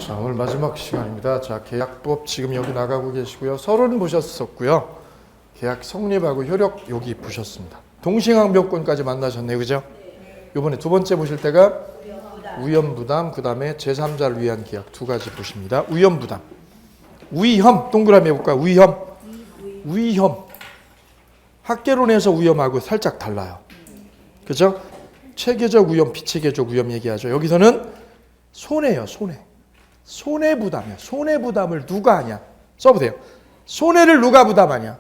자, 오늘 마지막 시간입니다. 자, 계약법 지금 여기 나가고 계시고요. 서론 보셨었고요. 계약 성립하고 효력 여기 보셨습니다. 동시항변권까지 만나셨네요. 그죠? 이번에 두 번째 보실 때가 위험부담, 그 다음에 제3자를 위한 계약 두 가지 보십니다. 위험부담. 위험, 동그라미 해볼까요? 위험. 학계론에서 위험하고 살짝 달라요. 그죠? 체계적 위험, 비체계적 위험 얘기하죠. 여기서는 손해예요, 손해. 손해부담이에요. 손해부담을 누가 하냐? 써보세요. 손해를 누가 부담하냐?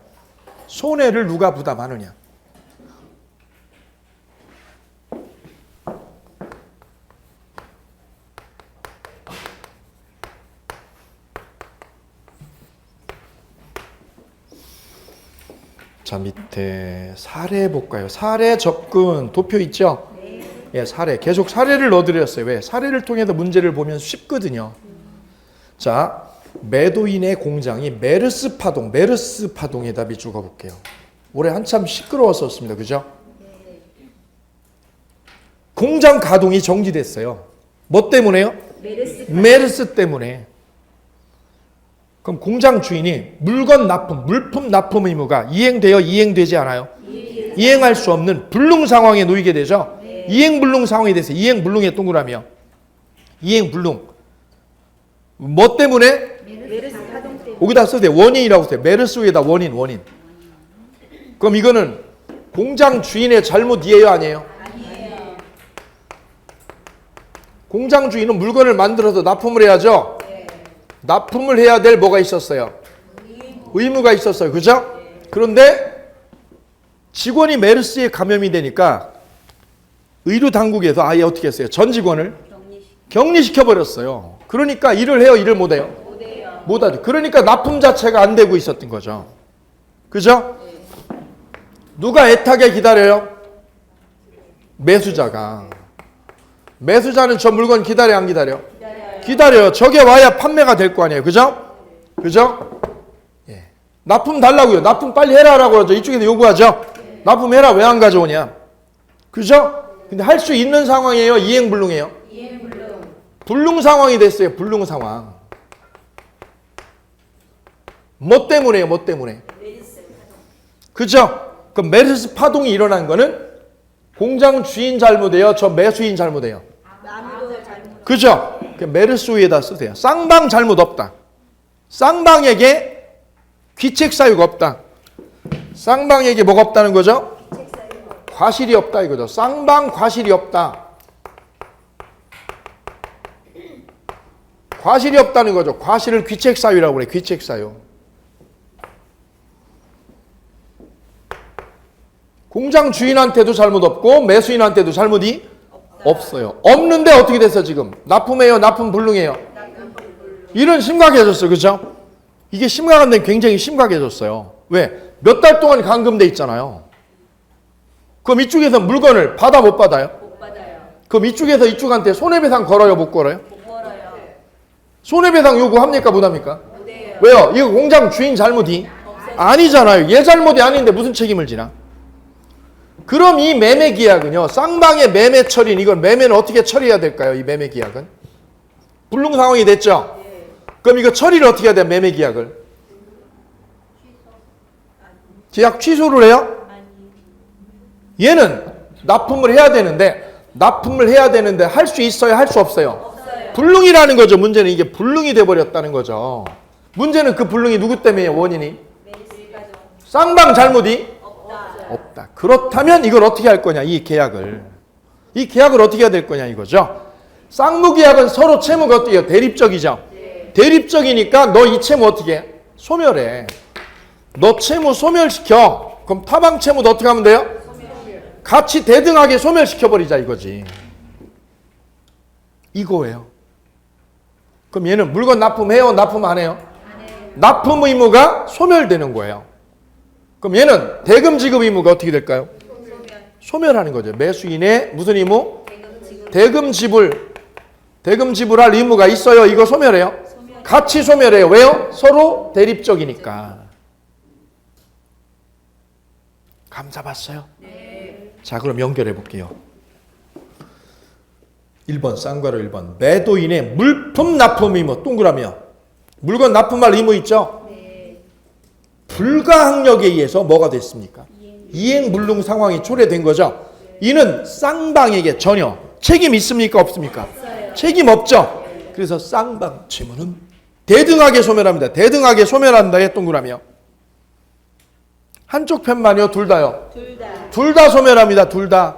손해를 누가 부담하느냐? 자, 밑에 사례 볼까요? 사례 접근 도표 있죠? 예, 사례. 계속 사례를 넣어드렸어요. 왜? 사례를 통해서 문제를 보면 쉽거든요. 자, 매도인의 공장이 메르스 파동의 답이 죽어볼게요. 올해 한참 시끄러웠었습니다. 그죠? 공장 가동이 정지됐어요. 뭐 때문에요? 메르스 때문에. 그럼 공장 주인이 물건 납품, 물품 납품 의무가 이행되지 않아요? 이행할 수 없는 불능 상황에 놓이게 되죠? 이행불능 상황이 됐어요. 이행불능의 동그라미요. 이행불능. 뭐 때문에? 메르스 파동 때문에. 여기다 쓰세요. 원인이라고 써요. 메르스 위에다 원인. 그럼 이거는 공장 주인의 잘못이에요, 아니에요? 아니에요. 공장 주인은 물건을 만들어서 납품을 해야죠? 납품을 해야 될 뭐가 있었어요? 의무가 있었어요. 그죠? 그런데 직원이 메르스에 감염이 되니까 의료 당국에서 아예 어떻게 했어요? 전 직원을 격리시켜 버렸어요. 그러니까 일을 해요, 일을 못 해요? 못 하죠. 그러니까 납품 자체가 안 되고 있었던 거죠. 그죠? 누가 애타게 기다려요? 매수자가. 매수자는 저 물건 기다려, 안 기다려? 기다려요. 저게 와야 판매가 될 거 아니에요. 그죠? 예. 납품 달라고요. 납품 빨리 해라라고 하죠. 이쪽에서 요구하죠. 납품해라. 왜 안 가져오냐? 그죠? 근데 할 수 있는 상황이에요? 이행불능이에요? 불능 상황이 됐어요. 불능 상황. 뭐 때문에요? 그죠? 그 메르스 파동이 일어난 거는 공장 주인 잘못이에요? 저 매수인 잘못이에요? 그죠? 그 메르스 위에다 쓰세요. 쌍방 잘못 없다. 쌍방에게 귀책 사유가 없다. 쌍방에게 뭐가 없다는 거죠? 과실이 없다 이거죠. 쌍방 과실이 없다. 과실이 없다는 거죠. 과실을 귀책 사유라고 그래. 귀책 사유. 공장 주인한테도 잘못 없고 매수인한테도 잘못이 없어요. 없는데 어떻게 됐어 지금? 납품해요? 납품 불능해요? 일은 심각해졌어. 그죠? 이게 심각한 데는 굉장히 심각해졌어요. 왜? 몇 달 동안 감금돼 있잖아요. 그럼 이쪽에서 물건을 받아 못 받아요? 못 받아요. 그럼 이쪽에서 이쪽한테 손해배상 걸어요? 못 걸어요? 못 걸어요. 손해배상 요구합니까? 못 합니까? 못 해요. 왜요? 이거 공장 주인 잘못이? 아니잖아요. 얘 잘못이 아닌데 무슨 책임을 지나? 그럼 이 매매 계약은요, 쌍방의 매매 처리는, 이건 매매는 어떻게 처리해야 될까요? 이 매매 계약은? 불능 상황이 됐죠? 그럼 이거 처리를 어떻게 해야 돼요? 매매 계약을? 계약 취소를 해요? 얘는 납품을 해야 되는데 할 수 있어요? 할 수 없어요? 불능이라는 거죠. 문제는 이게 불능이 돼버렸다는 거죠. 문제는 그 불능이 누구 때문이에요? 원인이? 쌍방 잘못이? 없다. 그렇다면 이걸 어떻게 할 거냐? 이 계약을 어떻게 해야 될 거냐 이거죠. 쌍무계약은 서로 채무가 어떻게 해요? 대립적이죠. 대립적이니까 너 이 채무 어떻게 해? 소멸해. 너 채무 소멸시켜. 그럼 타방 채무도 어떻게 하면 돼요? 같이 대등하게 소멸시켜버리자 이거지. 이거예요. 그럼 얘는 물건 납품해요? 납품 안 해요? 납품 의무가 소멸되는 거예요. 그럼 얘는 대금 지급 의무가 어떻게 될까요? 소멸하는 거죠. 매수인의 무슨 의무? 대금 지불할 의무가 있어요. 이거 소멸해요? 같이 소멸해요. 왜요? 서로 대립적이니까. 감 잡았어요? 자, 그럼 연결해 볼게요. 1번 쌍괄호 1번 매도인의 물품 납품 의무 동그라미요. 물건 납품할 의무 있죠? 네. 불가항력에 의해서 뭐가 됐습니까? 이행불능 상황이 초래된 거죠. 이는 쌍방에게 전혀 책임 있습니까? 없습니까? 없어요. 책임 없죠. 그래서 쌍방 채무는 대등하게 소멸합니다. 대등하게 소멸한다의 동그라미요. 한쪽 편만요? 둘 다요? 둘 다. 둘 다 소멸합니다. 둘 다.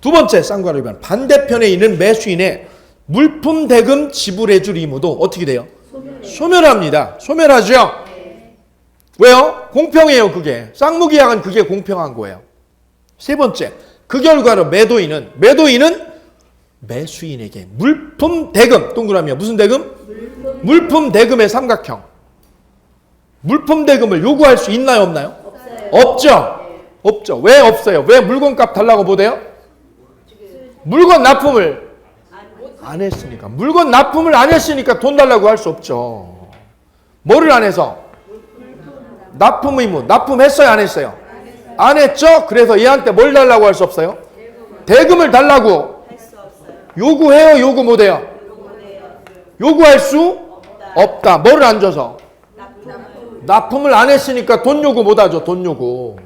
두 번째 쌍괄호 위반 반대편에 있는 매수인의 물품 대금 지불해 줄 의무도 어떻게 돼요? 소멸합니다. 소멸하죠? 왜요? 공평해요. 그게 쌍무계약은 그게 공평한 거예요. 세 번째 그 결과로 매도인은 매수인에게 물품 대금 동그라미야. 무슨 대금? 물품 대금의 삼각형. 물품 대금을 요구할 수 있나요? 없나요? 없죠. 없죠. 왜 없어요? 왜 물건값 달라고 못해요? 물건 납품을 안 했으니까. 물건 납품을 안 했으니까 돈 달라고 할 수 없죠. 뭐를 안 해서? 납품 의무. 납품했어요? 안 했어요? 안 했죠? 그래서 얘한테 뭘 달라고 할 수 없어요? 대금을 달라고 요구해요? 요구 못해요? 요구할 수 없다. 뭐를 안 줘서? 납품을 안 했으니까 돈 요구 못하죠. 돈 요구.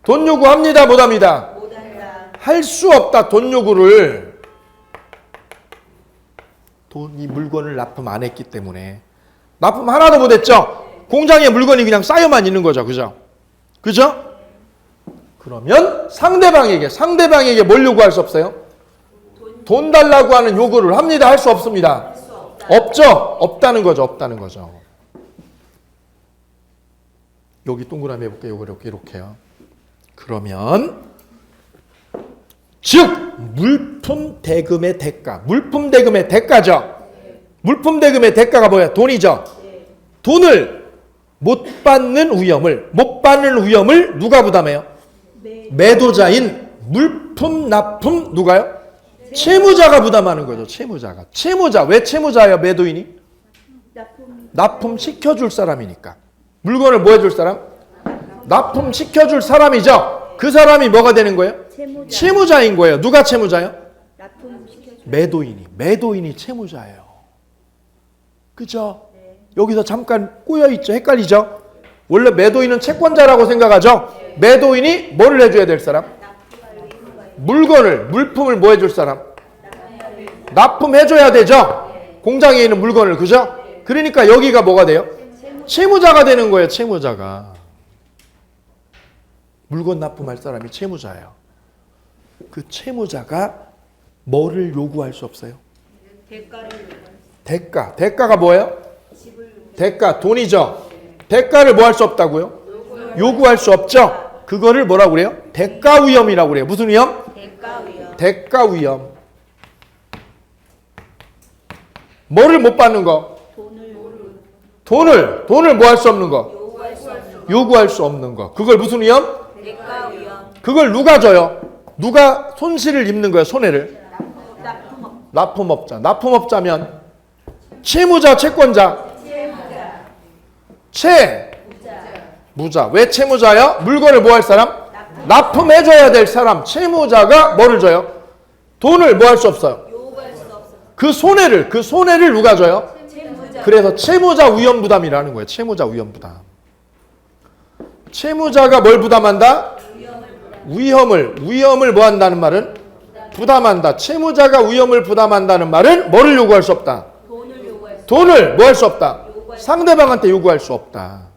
돈 요구합니다? 못합니다? 할 수 없다. 돈 요구를. 이 물건을 납품 안 했기 때문에. 납품 하나도 못했죠. 공장에 물건이 그냥 쌓여만 있는 거죠. 그죠? 그죠? 그러면 상대방에게 뭘 요구할 수 없어요? 돈 달라고 하는 요구를 합니다. 할 수 없습니다. 없죠? 없다는 거죠. 없다는 거죠. 여기 동그라미 해볼게요. 이렇게요. 그러면 즉 물품 대금의 대가. 물품 대금의 대가죠. 물품 대금의 대가가 뭐야? 돈이죠. 돈을 못 받는 위험을 누가 부담해요? 매도자인 물품 납품 누가요? 채무자가 부담하는 거죠. 채무자. 왜 채무자예요? 매도인이? 납품 시켜줄 사람이니까. 물건을 뭐 해줄 사람? 납품 시켜줄 사람이죠. 그 사람이 뭐가 되는 거예요? 채무자인 거예요. 누가 채무자요? 매도인이 채무자예요. 그죠? 여기서 잠깐 꼬여있죠. 헷갈리죠? 원래 매도인은 채권자라고 생각하죠. 매도인이 뭐를 해줘야 될 사람? 물품을 뭐 해줄 사람? 납품해줘야 되죠. 공장에 있는 물건을. 그죠? 그러니까 여기가 뭐가 돼요? 채무자가 되는 거예요. 채무자가. 물건 납품할 사람이 채무자예요. 그 채무자가 뭐를 요구할 수 없어요? 대가가 뭐예요? 대가, 돈이죠. 대가를 뭐 할 수 없다고요? 요구할 수 없죠. 그거를 뭐라고 그래요? 대가 위험이라고 그래요. 무슨 위험? 대가 위험. 뭐를 못 받는 거? 돈을 뭐 할 수 없는 거? 요구할 수 없는 거. 그걸 무슨 위험? 대가 위험. 그걸 누가 져요? 누가 손실을 입는 거예요? 손해를? 납품업자면 채무자, 채권자? 채무자. 왜 채무자요? 물건을 뭐 할 사람? 납품해줘야 될 사람. 채무자가 뭐를 줘요? 돈을 뭐 할 수 없어요? 그 손해를 누가 줘요? 그래서 채무자 위험 부담이라는 거예요. 채무자 위험 부담. 채무자가 뭘 부담한다? 위험을 뭐 한다는 말은? 부담한다. 채무자가 위험을 부담한다는 말은 뭐를 요구할 수 없다? 돈을 뭐 할 수 없다? 상대방한테 요구할 수 없다.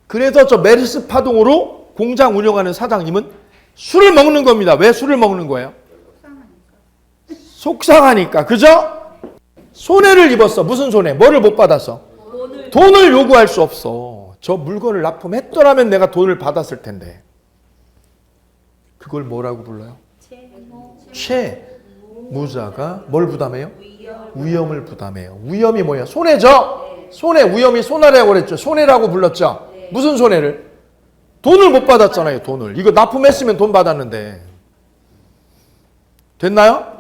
그래서 저 메르스 파동으로 공장 운영하는 사장님은 술을 먹는 겁니다. 왜 술을 먹는 거예요? 속상하니까. 그죠? 손해를 입었어. 무슨 손해? 뭐를 못 받았어? 돈을 요구할 수 없어. 저 물건을 납품했더라면 내가 돈을 받았을 텐데. 그걸 뭐라고 불러요? 채무자가 뭘 부담해요? 위험을 부담해요. 위험이 뭐야? 손해죠? 손해, 위험이 손해라고 그랬죠. 손해라고 불렀죠. 무슨 손해를? 돈을 못 받았잖아요. 돈을. 이거 납품했으면 돈 받았는데. 됐나요?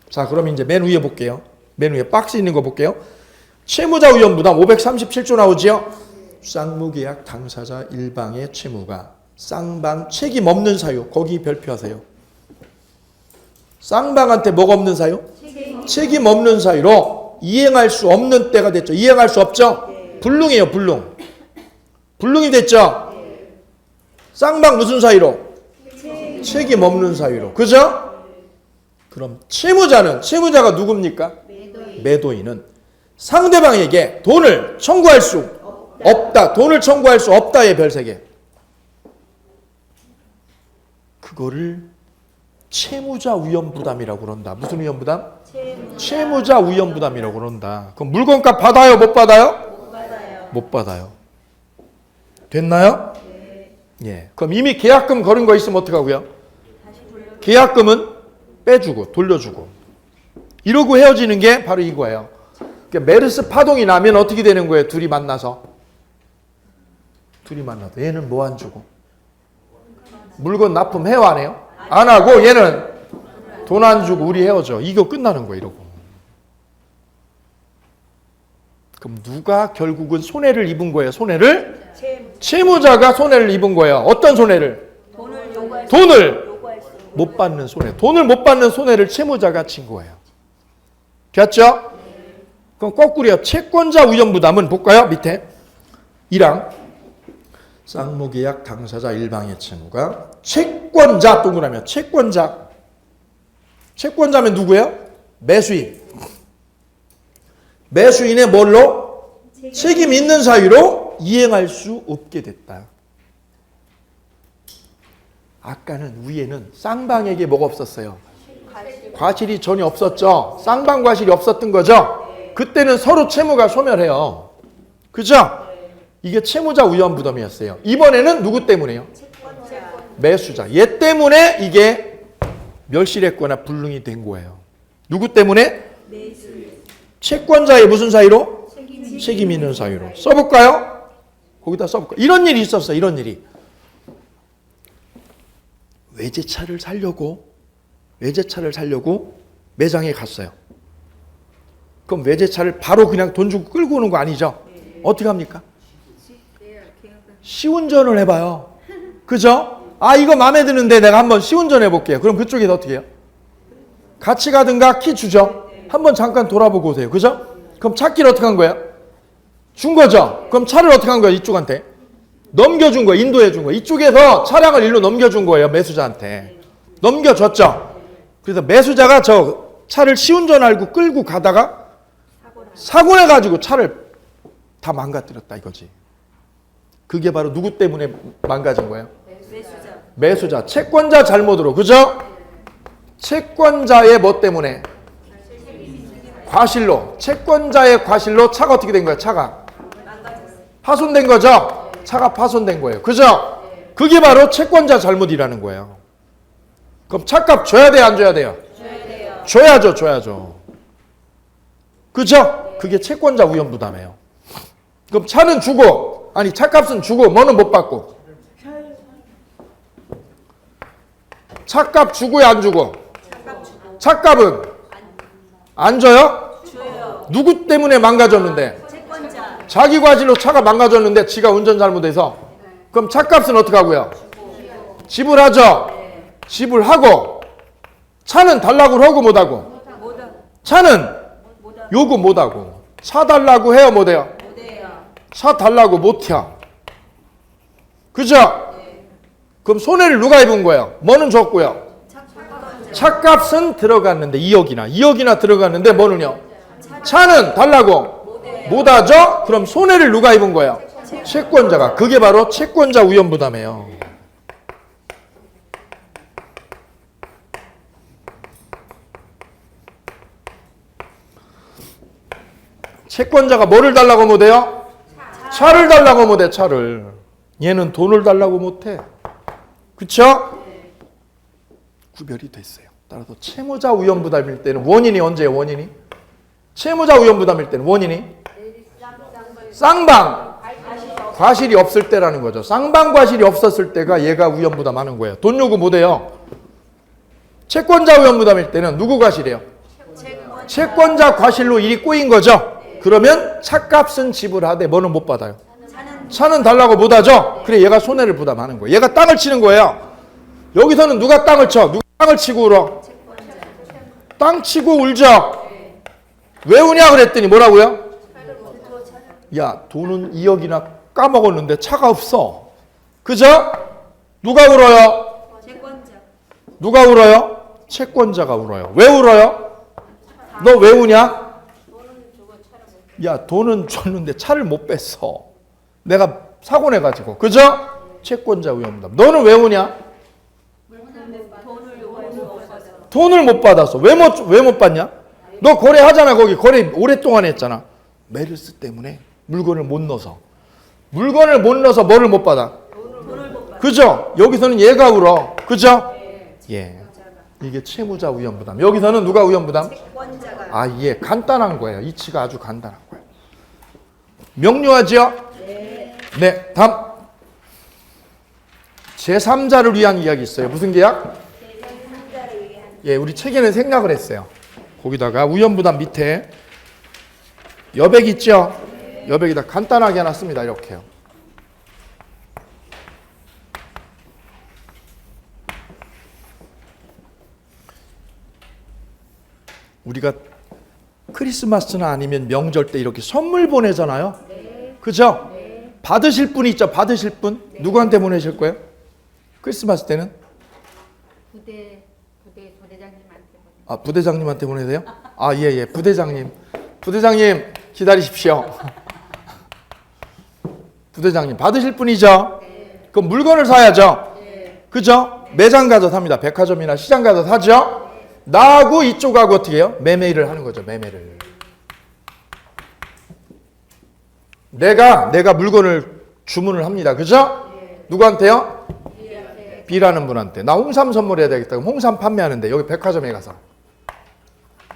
자, 그럼 이제 맨 위에 볼게요. 맨 위에 박스 있는 거 볼게요. 채무자 위험 부담 537조 나오지요? 쌍무계약 당사자 일방의 채무가 쌍방 책임 없는 사유. 거기 별표하세요. 쌍방한테 뭐가 없는 사유? 책임 없는 사유로 이행할 수 없는 때가 됐죠. 이행할 수 없죠? 불능이에요. 불능. 불능이 됐죠? 쌍방 무슨 사유로? 책임 없는 사유로. 그죠? 그럼 채무자가 누굽니까? 매도인은 상대방에게 돈을 청구할 수 없다. 돈을 청구할 수 없다의 별세개. 그거를 채무자 위험부담이라고 그런다. 무슨 위험부담? 채무자 위험부담이라고 그런다. 그럼 물건값 받아요? 못 받아요? 못 받아요. 됐나요? 예. 그럼 이미 계약금 걸은 거 있으면 어떡하고요? 계약금은 빼주고 돌려주고 이러고 헤어지는 게 바로 이거예요. 그러니까 메르스 파동이 나면 어떻게 되는 거예요? 둘이 만나서 얘는 뭐 안 주고 물건 납품해요 안 해요? 안 하고 얘는 돈 안 주고 우리 헤어져. 이거 끝나는 거예요. 이러고. 그럼 누가 결국은 손해를 입은 거예요? 손해를? 채무자가 손해를 입은 거예요. 어떤 손해를? 돈을 못 받는 손해. 돈을 못 받는 손해를 채무자가 진 거예요. 됐죠? 그럼 거꾸로요. 채권자 위험부담은 볼까요? 밑에 1항 쌍무계약 당사자 일방의 채무가 채권자 동그라미 채권자면 누구예요? 매수인의 뭘로? 책임 있는 사유로 이행할 수 없게 됐다. 아까는 위에는 쌍방에게 뭐가 없었어요? 과실이 전혀 없었죠. 쌍방 과실이 없었던 거죠. 그때는 서로 채무가 소멸해요. 그죠? 이게 채무자 위험부담이었어요. 이번에는 누구 때문에요? 매수자. 얘 때문에 이게 멸실했거나 불능이 된 거예요. 누구 때문에? 채권자의 무슨 사유로? 책임 있는 사유로. 써볼까요? 거기다 써볼까요? 이런 일이 있었어요. 이런 일이. 외제차를 사려고 매장에 갔어요. 그럼 외제차를 바로 그냥 돈 주고 끌고 오는 거 아니죠? 어떻게 합니까? 시운전을 해봐요. 그죠? 아, 이거 마음에 드는데 내가 한번 시운전 해볼게요. 그럼 그쪽에서 어떻게 해요? 같이 가든가 키 주죠? 한번 잠깐 돌아보고 오세요. 그죠? 그럼 차키를 어떻게 한 거예요? 준 거죠? 그럼 차를 어떻게 한 거예요? 이쪽한테? 넘겨준 거예요. 인도해 준 거예요. 이쪽에서 차량을 일로 넘겨준 거예요. 매수자한테. 넘겨줬죠? 그래서 매수자가 저 차를 시운전 알고 끌고 가다가 사고 내가지고 차를 다 망가뜨렸다 이거지. 그게 바로 누구 때문에 망가진 거예요? 매수자. 채권자 잘못으로. 그죠? 채권자의 뭐 때문에? 과실로. 채권자의 과실로 차가 어떻게 된 거예요? 차가 파손된 거죠? 차가 파손된 거예요. 그죠? 그게 바로 채권자 잘못이라는 거예요. 그럼 차값 줘야 돼요? 안 줘야 돼요? 줘야죠. 그죠? 그게 채권자 위험부담이에요. 그럼 차는 주고, 아니 차값은 주고 뭐는 못 받고? 차값 주고요 안 주고? 차값은 안 줘요? 누구 때문에 망가졌는데? 자기 과실로 차가 망가졌는데 지가 운전 잘못해서. 그럼 차값은 어떻게 하고요? 지불하죠? 지불하고 차는 달라고 하고 못하고? 차는 요구 못하고. 차 달라고 해요 못해요? 차 달라고 못해요. 그죠? 그럼 손해를 누가 입은 거예요? 뭐는 줬고요? 차값은 들어갔는데 2억이나 들어갔는데 뭐는요? 차는 달라고 못하죠? 그럼 손해를 누가 입은 거예요? 채권자가. 그게 바로 채권자 위험부담이에요. 채권자가 뭐를 달라고 못해요? 차를 달라고 못해. 차를. 얘는 돈을 달라고 못해. 그쵸? 구별이 됐어요. 따라서 채무자 위험부담일 때는 원인이 언제예요? 원인이? 채무자 위험부담일 때는 원인이? 쌍방 과실이 없을 때라는 거죠. 쌍방 과실이 없었을 때가 얘가 위험부담하는 거예요. 돈 요구 못해요. 채권자 위험부담일 때는 누구 과실이에요? 채권자 과실로 일이 꼬인 거죠. 그러면 차값은 지불하되 뭐는 못 받아요? 차는 달라고 못하죠? 그래 얘가 손해를 부담하는 거예요. 얘가 땅을 치는 거예요. 여기서는 누가 땅을 쳐? 누가 땅을 치고 울어? 땅 치고 울죠? 왜 우냐 그랬더니 뭐라고요? 야 돈은 2억이나 까먹었는데 차가 없어. 그죠? 누가 울어요? 누가 울어요? 채권자가 울어요. 왜 울어요? 너 왜 우냐? 야 돈은 줬는데 차를 못 뺐어. 내가 사고 내가지고. 그죠? 채권자 위험부담. 너는 왜 우냐? 돈을 못 받았어. 왜 못 받냐? 너 거래하잖아. 거기 거래 오랫동안 했잖아. 메르스 때문에 물건을 못 넣어서. 물건을 못 넣어서 뭐를 못 받아? 그죠? 여기서는 얘가 울어. 그죠? 예. 이게 채무자 위험부담. 여기서는 누가 위험부담? 아, 예. 간단한 거예요. 이치가 아주 간단한 거예요. 명료하죠? 네. 다음. 제3자를 위한 이야기 있어요. 무슨 계약? 예, 우리 책에는 생략을 했어요. 거기다가 위험부담 밑에 여백 있죠? 여백에다 간단하게 하나 씁니다. 이렇게요. 우리가 크리스마스나 아니면 명절 때 이렇게 선물 보내잖아요. 그죠? 받으실 분 있죠? 받으실 분? 누구한테 보내실 거예요? 크리스마스 때는? 부대장님한테. 아, 부대장님한테 보내야 돼요? 아, 예, 예. 부대장님. 부대장님, 기다리십시오. 부대장님, 받으실 분이죠? 그럼 물건을 사야죠? 그죠? 매장 가서 삽니다. 백화점이나 시장 가서 사죠? 나하고 이쪽하고 어떻게 해요? 매매를 하는 거죠. 매매를. 내가 물건을 주문을 합니다. 그죠? 누구한테요? B라는 분한테. 나 홍삼 선물해야 되겠다. 그럼 홍삼 판매하는데 여기 백화점에 가서.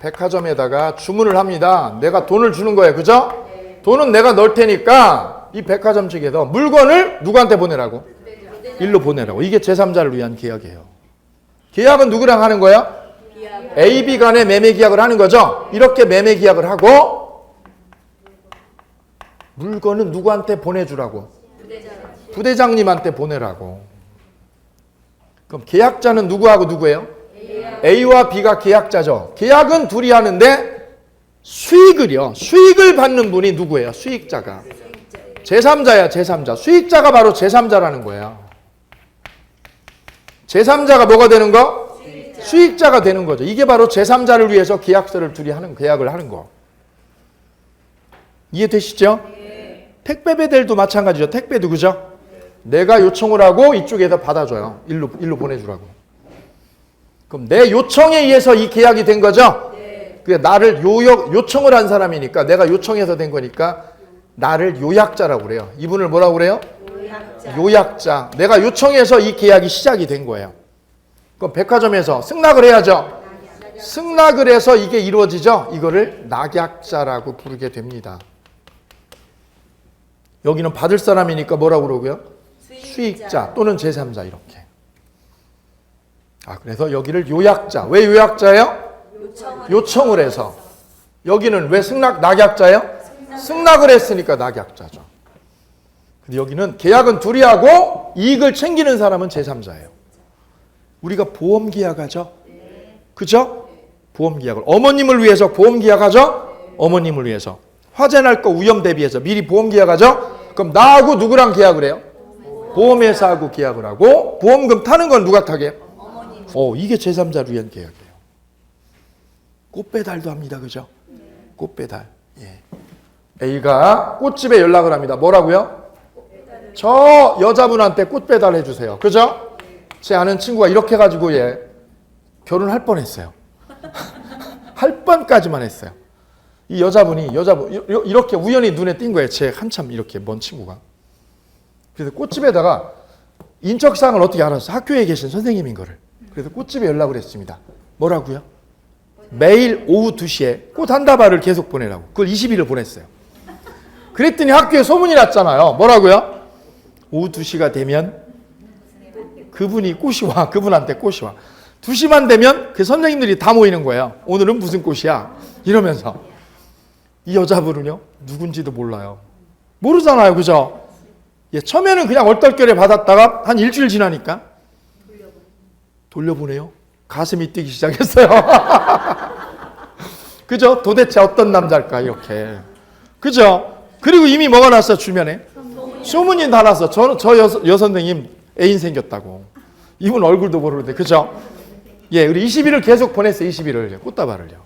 백화점에다가 주문을 합니다. 내가 돈을 주는 거예요. 그죠? 돈은 내가 넣을 테니까 이 백화점 측에서 물건을 누구한테 보내라고? 일로 보내라고. 이게 제3자를 위한 계약이에요. 계약은 누구랑 하는 거야? A, B 간에 매매 계약을 하는 거죠. 이렇게 매매 계약을 하고 물건은 누구한테 보내주라고? 부대장님한테 보내라고. 그럼 계약자는 누구하고 누구예요? A와 B가 계약자죠. 계약은 둘이 하는데 수익을 받는 분이 누구예요? 수익자가. 제3자야, 제3자. 수익자가 바로 제3자라는 거예요. 제3자가 뭐가 되는 거? 수익자가 되는 거죠. 이게 바로 제3자를 위해서 계약서를 둘이 하는, 계약을 하는 거. 이해되시죠? 택배 배달도 마찬가지죠. 택배도 그죠? 내가 요청을 하고 이쪽에서 받아줘요. 일로 보내주라고. 그럼 내 요청에 의해서 이 계약이 된 거죠? 그래, 나를 요청을 한 사람이니까 내가 요청해서 된 거니까 나를 요약자라고 그래요. 이분을 뭐라고 그래요? 요약자. 내가 요청해서 이 계약이 시작이 된 거예요. 그럼 백화점에서 승낙을 해야죠. 승낙을 해서 이게 이루어지죠. 이거를 낙약자라고 부르게 됩니다. 여기는 받을 사람이니까 뭐라고 그러고요? 수익자 또는 제3자 이렇게. 아, 그래서 여기를 요약자. 왜 요약자예요? 요청을 해서. 여기는 왜 낙약자예요? 승낙을 했으니까 낙약자죠. 근데 여기는 계약은 둘이 하고 이익을 챙기는 사람은 제3자예요. 우리가 보험 계약하죠? 그죠? 보험 계약을. 어머님을 위해서 보험 계약하죠? 어머님을 위해서. 화재 날 거 위험 대비해서 미리 보험 계약하죠? 그럼 나하고 누구랑 계약을 해요? 보험회사하고 계약을 하고 보험금 타는 건 누가 타게? 이게 제3자를 위한 계약이에요. 꽃배달도 합니다. 그죠? 꽃배달. 예. A가 꽃집에 연락을 합니다. 뭐라고요? 저 여자분한테 꽃배달 해주세요. 그죠? 제 아는 친구가 이렇게 해가지고 결혼할 뻔했어요. 할 뻔까지만 했어요. 이 여자분 이렇게 우연히 눈에 띈 거예요. 제 한참 이렇게 먼 친구가. 그래서 꽃집에다가 인적사항을 어떻게 알았어? 학교에 계신 선생님인 거를. 그래서 꽃집에 연락을 했습니다. 뭐라고요? 매일 오후 2시에 꽃 한 다발을 계속 보내라고. 그걸 20일을 보냈어요. 그랬더니 학교에 소문이 났잖아요. 뭐라고요? 오후 2시가 되면 그분이 꽃이 와. 그분한테 꽃이 와. 2시만 되면 그 선생님들이 다 모이는 거예요. 오늘은 무슨 꽃이야? 이러면서. 이 여자분은요. 누군지도 몰라요. 모르잖아요. 그죠? 예, 처음에는 그냥 얼떨결에 받았다가 한 일주일 지나니까 돌려보내요. 가슴이 뛰기 시작했어요. 그죠? 도대체 어떤 남자일까 이렇게. 그죠? 그리고 이미 뭐가 났어 주변에? 소문이 다 났어. 저 여선생님 애인 생겼다고. 이분 얼굴도 모르는데 그죠? 예, 우리 20일을 계속 보냈어요. 20일을 꽃다발을요.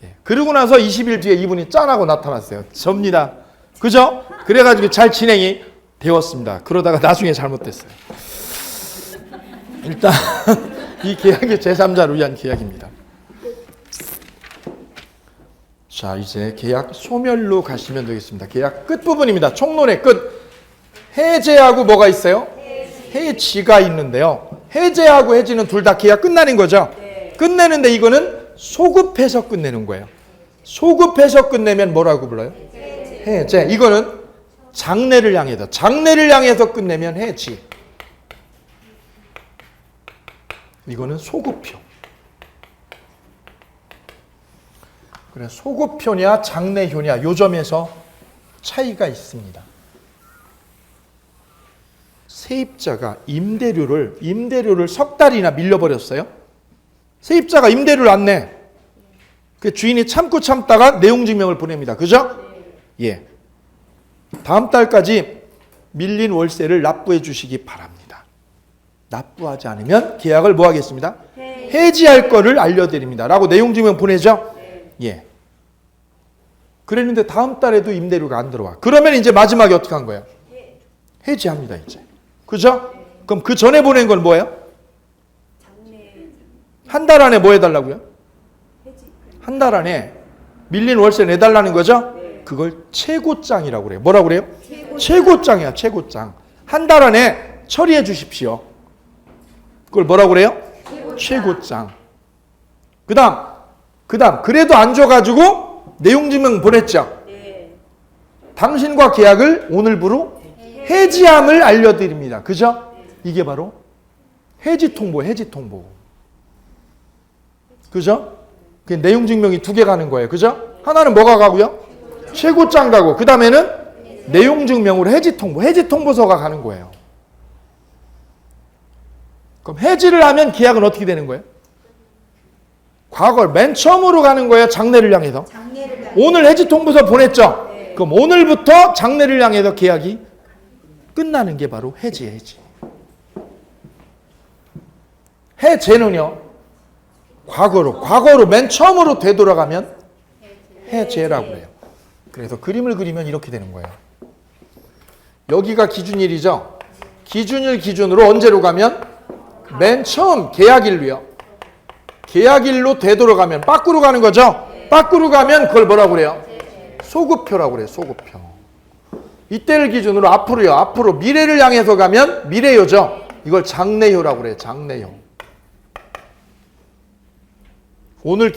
예, 그러고 나서 20일 뒤에 이분이 짠하고 나타났어요. 접니다. 그죠? 그래가지고 잘 진행이 되었습니다. 그러다가 나중에 잘못됐어요. 일단 이 계약이 제3자를 위한 계약입니다. 자, 이제 계약 소멸로 가시면 되겠습니다. 계약 끝부분입니다. 총론의 끝. 해제하고 뭐가 있어요? 해지가 있는데요. 해제하고 해지는 둘 다 계약 끝나는 거죠. 끝내는데 이거는 소급해서 끝내는 거예요. 소급해서 끝내면 뭐라고 불러요? 해제. 이거는 장래를 향해서 끝내면 해지. 이거는 소급표. 그래, 소급표냐 장래효냐 요 점에서 차이가 있습니다. 세입자가 임대료를 석 달이나 밀려버렸어요. 세입자가 임대료를 안 내. 그 주인이 참다가 내용증명을 보냅니다. 그죠? 예. 다음 달까지 밀린 월세를 납부해 주시기 바랍니다. 납부하지 않으면 계약을 뭐 하겠습니다? 해지할 거를 알려드립니다. 라고 내용증명 보내죠? 예. 그랬는데 다음 달에도 임대료가 안 들어와. 그러면 이제 마지막에 어떻게 한 거예요? 해지합니다, 이제. 그죠? 그럼 그 전에 보낸 건 뭐예요? 한 달 안에 뭐 해달라고요? 한 달 안에 밀린 월세 내달라는 거죠? 그걸 최고장이라고 그래요. 뭐라고 그래요? 최고장이야, 최고장. 한 달 안에 처리해 주십시오. 그걸 뭐라고 그래요? 최고장. 그 다음 그래도 안 줘가지고 내용증명 보냈죠. 당신과 계약을 오늘부로 해지함을 알려드립니다. 그죠? 이게 바로 해지통보. 그죠? 그 내용증명이 두 개 가는 거예요. 그죠? 하나는 뭐가 가고요? 최고장 가고, 그 다음에는 내용증명으로 해지통보서가 가는 거예요. 그럼 해지를 하면 계약은 어떻게 되는 거예요? 과거를 맨 처음으로 가는 거예요? 장래를 향해서? 오늘 해지통보서 보냈죠? 그럼 오늘부터 장래를 향해서 계약이 끝나는 게 바로 해지예요, 해지. 해제는요, 과거로 맨 처음으로 되돌아가면 해제라고 해요. 그래서 그림을 그리면 이렇게 되는 거예요. 여기가 기준일이죠. 기준일 기준으로 언제로 가면? 맨 처음 계약일로요. 계약일로 되돌아가면 밖으로 가는 거죠. 밖으로 가면 그걸 뭐라고 그래요? 소급표라고 그래요. 소급표. 이때를 기준으로 앞으로 미래를 향해서 가면 미래효죠. 이걸 장래효라고 그래요. 장래효. 오늘을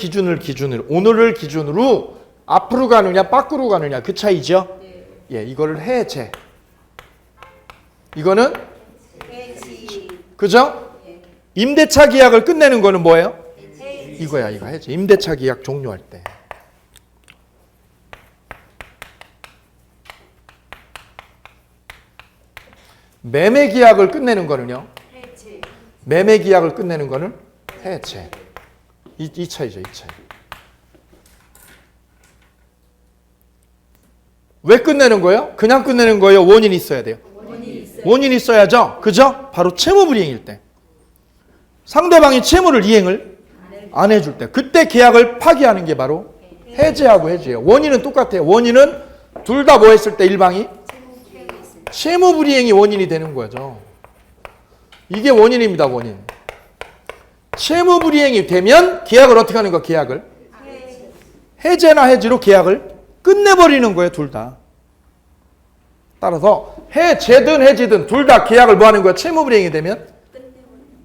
기준으로 앞으로 가느냐 밖으로 가느냐 그 차이죠. 예, 이거를 해제. 이거는 해지. 그죠? 임대차 계약을 끝내는 거는 뭐예요? 이거야, 이거 해제. 임대차 계약 종료할 때. 매매 계약을 끝내는 거는요? 해제. 매매 계약을 끝내는 거는 해제. 이 차이죠, 이 차이. 왜 끝내는 거예요? 그냥 끝내는 거예요? 원인이 있어야 돼요? 원인이 있어야죠? 그죠? 바로 채무불이행일 때. 상대방이 채무를 이행을 안 해줄 때. 그때 계약을 파기하는 게 바로 해제하고 해지예요. 원인은 똑같아요. 원인은 둘 다 뭐 했을 때 일방이? 채무불이행이 원인이 되는 거죠. 이게 원인입니다, 원인. 채무불이행이 되면 계약을 어떻게 하는 거야, 계약을? 해제나 해지로 계약을 끝내버리는 거예요, 둘 다. 따라서 해제든 해지든 둘 다 계약을 뭐 하는 거야? 채무불이행이 되면